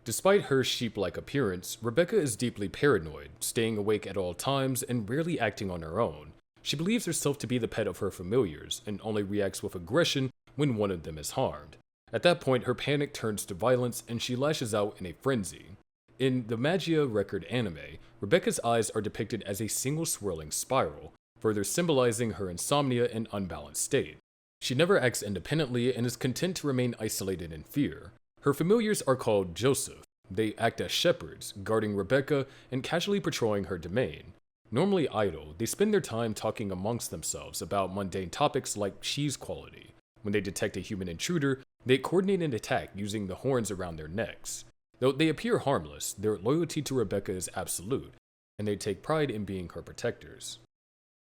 Despite her sheep-like appearance, Rebecca is deeply paranoid, staying awake at all times and rarely acting on her own. She believes herself to be the pet of her familiars and only reacts with aggression when one of them is harmed. At that point, her panic turns to violence and she lashes out in a frenzy. In the Magia Record anime, Rebecca's eyes are depicted as a single swirling spiral, further symbolizing her insomnia and unbalanced state. She never acts independently and is content to remain isolated in fear. Her familiars are called Joseph, They act as shepherds, guarding Rebecca and casually patrolling her domain. Normally idle, they spend their time talking amongst themselves about mundane topics like Shii's quality. When they detect a human intruder, they coordinate an attack using the horns around their necks. Though they appear harmless, their loyalty to Rebecca is absolute, and they take pride in being her protectors.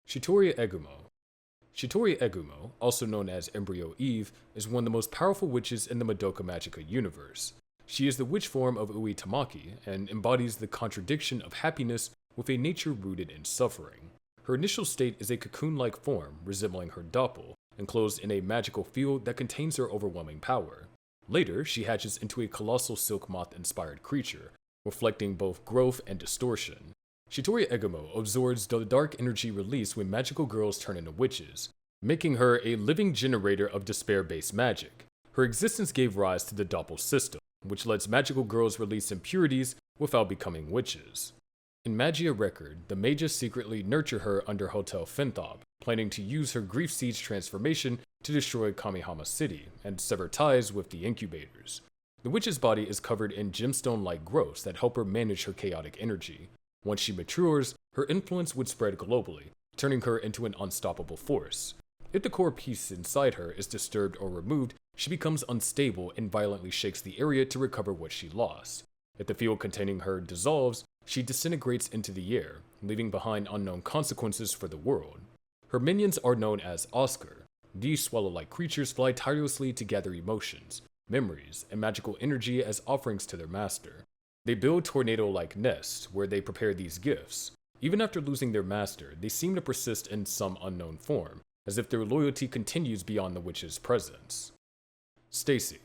Shii Egumo. Shii Egumo, also known as Embryo Eve, is one of the most powerful witches in the Madoka Magica universe. She is the witch form of Ui Tamaki and embodies the contradiction of happiness with a nature rooted in suffering. Her initial state is a cocoon-like form resembling her doppel, enclosed in a magical field that contains her overwhelming power. Later, she hatches into a colossal silk moth-inspired creature, reflecting both growth and distortion. Shii Egumo absorbs the dark energy released when magical girls turn into witches, making her a living generator of despair-based magic. Her existence gave rise to the doppel system, which lets magical girls release impurities without becoming witches. In Magia Record, the mages secretly nurture her under Hotel Fenthob, planning to use her Grief Siege transformation to destroy Kamihama City and sever ties with the incubators. The witch's body is covered in gemstone-like growths that help her manage her chaotic energy. Once she matures, her influence would spread globally, turning her into an unstoppable force. If the core piece inside her is disturbed or removed, she becomes unstable and violently shakes the area to recover what she lost. If the field containing her dissolves, she disintegrates into the air, leaving behind unknown consequences for the world. Her minions are known as Oscar. These swallow-like creatures fly tirelessly to gather emotions, memories, and magical energy as offerings to their master. They build tornado-like nests where they prepare these gifts. Even after losing their master, they seem to persist in some unknown form, as if their loyalty continues beyond the witch's presence. Stacy.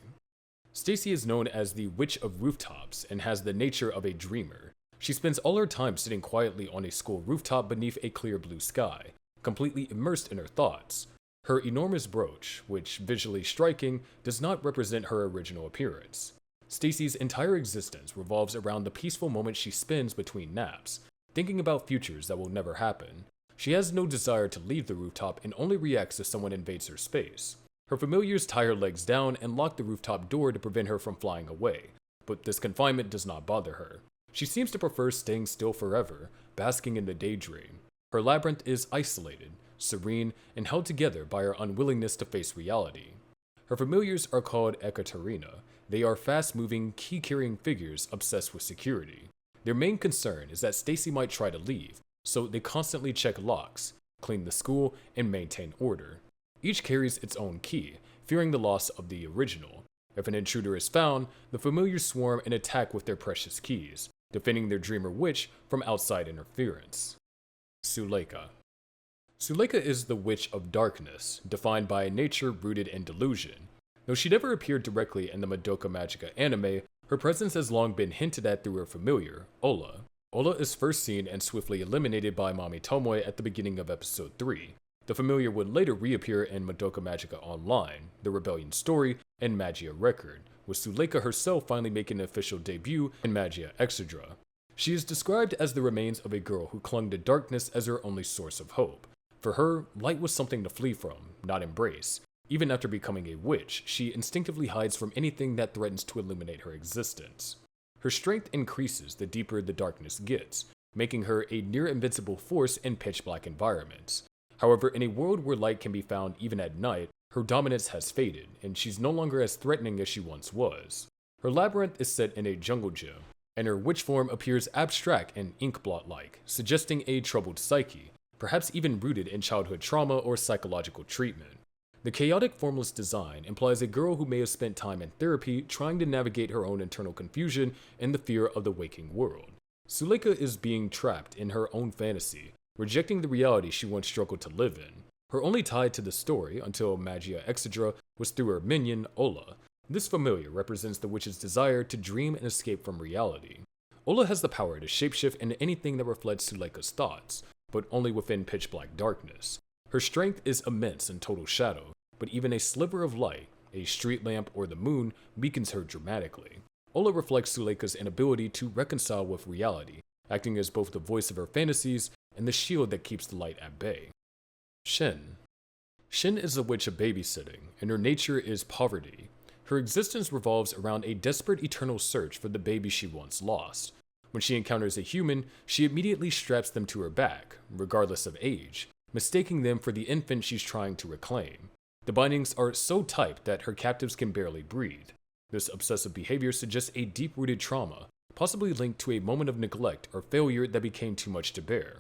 Stacy is known as the Witch of Rooftops and has the nature of a dreamer. She spends all her time sitting quietly on a school rooftop beneath a clear blue sky, completely immersed in her thoughts. Her enormous brooch, which visually striking, does not represent her original appearance. Stacy's entire existence revolves around the peaceful moments she spends between naps, thinking about futures that will never happen. She has no desire to leave the rooftop and only reacts if someone invades her space. Her familiars tie her legs down and lock the rooftop door to prevent her from flying away, but this confinement does not bother her. She seems to prefer staying still forever, basking in the daydream. Her labyrinth is isolated, serene, and held together by her unwillingness to face reality. Her familiars are called Ekaterina. They are fast-moving, key-carrying figures obsessed with security. Their main concern is that Stacy might try to leave, so they constantly check locks, clean the school, and maintain order. Each carries its own key, fearing the loss of the original. If an intruder is found, the familiars swarm and attack with their precious keys, defending their dreamer witch from outside interference. Sulea. Sulea is the Witch of Darkness, defined by a nature rooted in delusion. Though she never appeared directly in the Madoka Magica anime, her presence has long been hinted at through her familiar, Ola. Ola is first seen and swiftly eliminated by Mami Tomoe at the beginning of episode 3. The familiar would later reappear in Madoka Magica Online, The Rebellion Story, and Magia Record, with Sulea herself finally making an official debut in Magia Exedra. She is described as the remains of a girl who clung to darkness as her only source of hope. For her, light was something to flee from, not embrace. Even after becoming a witch, she instinctively hides from anything that threatens to illuminate her existence. Her strength increases the deeper the darkness gets, making her a near-invincible force in pitch-black environments. However, in a world where light can be found even at night, her dominance has faded, and she's no longer as threatening as she once was. Her labyrinth is set in a jungle gym, and her witch form appears abstract and inkblot-like, suggesting a troubled psyche, perhaps even rooted in childhood trauma or psychological treatment. The chaotic formless design implies a girl who may have spent time in therapy trying to navigate her own internal confusion and the fear of the waking world. Sulea is being trapped in her own fantasy, rejecting the reality she once struggled to live in. Her only tie to the story until Magia Exedra was through her minion, Ola. This familiar represents the witch's desire to dream and escape from reality. Ola has the power to shapeshift into anything that reflects Suleika's thoughts, but only within pitch-black darkness. Her strength is immense in total shadow, but even a sliver of light, a street lamp or the moon, weakens her dramatically. Ola reflects Suleika's inability to reconcile with reality, acting as both the voice of her fantasies and the shield that keeps the light at bay. Shinn. Shinn is a witch of babysitting, and her nature is poverty. Her existence revolves around a desperate eternal search for the baby she once lost. When she encounters a human, she immediately straps them to her back, regardless of age, mistaking them for the infant she's trying to reclaim. The bindings are so tight that her captives can barely breathe. This obsessive behavior suggests a deep-rooted trauma, possibly linked to a moment of neglect or failure that became too much to bear.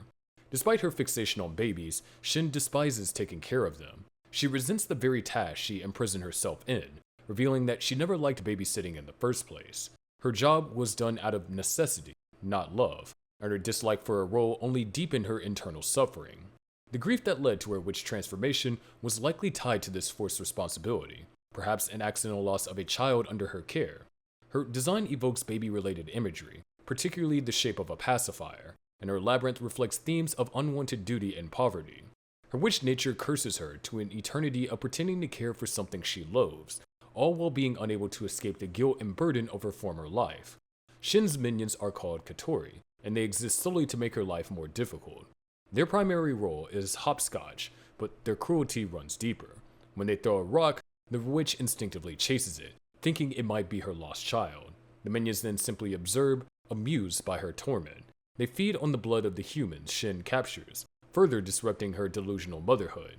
Despite her fixation on babies, Shinn despises taking care of them. She resents the very task she imprisoned herself in, revealing that she never liked babysitting in the first place. Her job was done out of necessity, not love, and her dislike for her role only deepened her internal suffering. The grief that led to her witch transformation was likely tied to this forced responsibility, perhaps an accidental loss of a child under her care. Her design evokes baby-related imagery, particularly the shape of a pacifier, and her labyrinth reflects themes of unwanted duty and poverty. Her witch nature curses her to an eternity of pretending to care for something she loathes, all while being unable to escape the guilt and burden of her former life. Shinn's minions are called Katori, and they exist solely to make her life more difficult. Their primary role is hopscotch, but their cruelty runs deeper. When they throw a rock, the witch instinctively chases it, thinking it might be her lost child. The minions then simply observe, amused by her torment. They feed on the blood of the humans Shinn captures, further disrupting her delusional motherhood.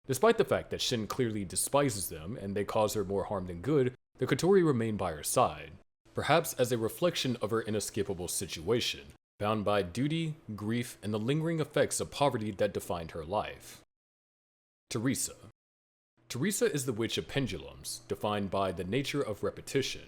Despite the fact that Shinn clearly despises them and they cause her more harm than good, the Katori remain by her side, perhaps as a reflection of her inescapable situation, bound by duty, grief, and the lingering effects of poverty that defined her life. Teresa. Teresa is the witch of pendulums, defined by the nature of repetition.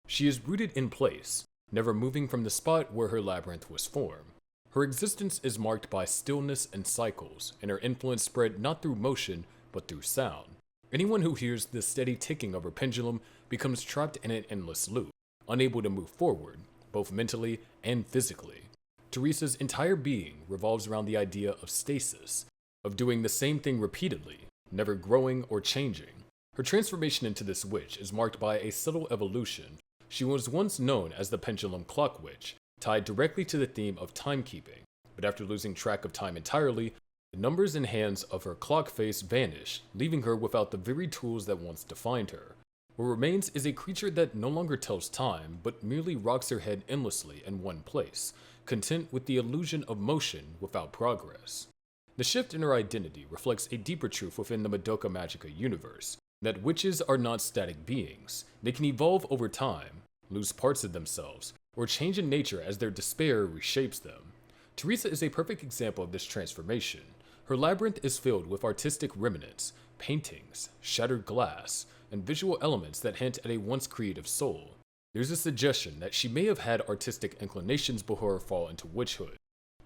She is rooted in place, never moving from the spot where her labyrinth was formed. Her existence is marked by stillness and cycles, and her influence spread not through motion, but through sound. Anyone who hears the steady ticking of her pendulum becomes trapped in an endless loop, unable to move forward, both mentally and physically. Teresa's entire being revolves around the idea of stasis, of doing the same thing repeatedly, never growing or changing. Her transformation into this witch is marked by a subtle evolution. She was once known as the Pendulum Clock Witch, tied directly to the theme of timekeeping, but after losing track of time entirely, the numbers and hands of her clock face vanish, leaving her without the very tools that once defined her. What remains is a creature that no longer tells time, but merely rocks her head endlessly in one place, content with the illusion of motion without progress. The shift in her identity reflects a deeper truth within the Madoka Magica universe, that witches are not static beings. They can evolve over time, lose parts of themselves, or change in nature as their despair reshapes them. Teresa is a perfect example of this transformation. Her labyrinth is filled with artistic remnants, paintings, shattered glass, and visual elements that hint at a once creative soul. There's a suggestion that she may have had artistic inclinations before her fall into witchhood.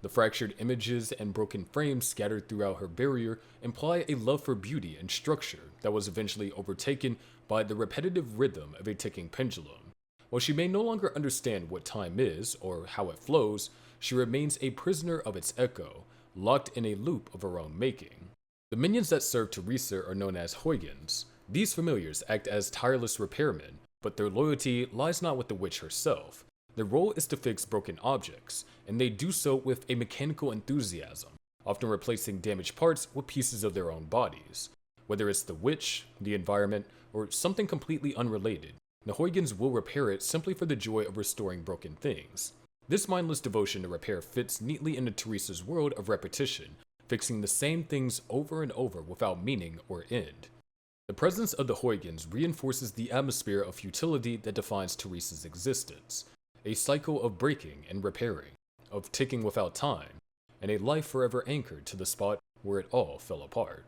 The fractured images and broken frames scattered throughout her barrier imply a love for beauty and structure that was eventually overtaken by the repetitive rhythm of a ticking pendulum. While she may no longer understand what time is or how it flows, she remains a prisoner of its echo, locked in a loop of her own making. The minions that serve Teresa are known as Huygens. These familiars act as tireless repairmen, but their loyalty lies not with the witch herself. Their role is to fix broken objects, and they do so with a mechanical enthusiasm, often replacing damaged parts with pieces of their own bodies. Whether it's the witch, the environment, or something completely unrelated, the Huygens will repair it simply for the joy of restoring broken things. This mindless devotion to repair fits neatly into Teresa's world of repetition, fixing the same things over and over without meaning or end. The presence of the Huygens reinforces the atmosphere of futility that defines Teresa's existence, a cycle of breaking and repairing, of ticking without time, and a life forever anchored to the spot where it all fell apart.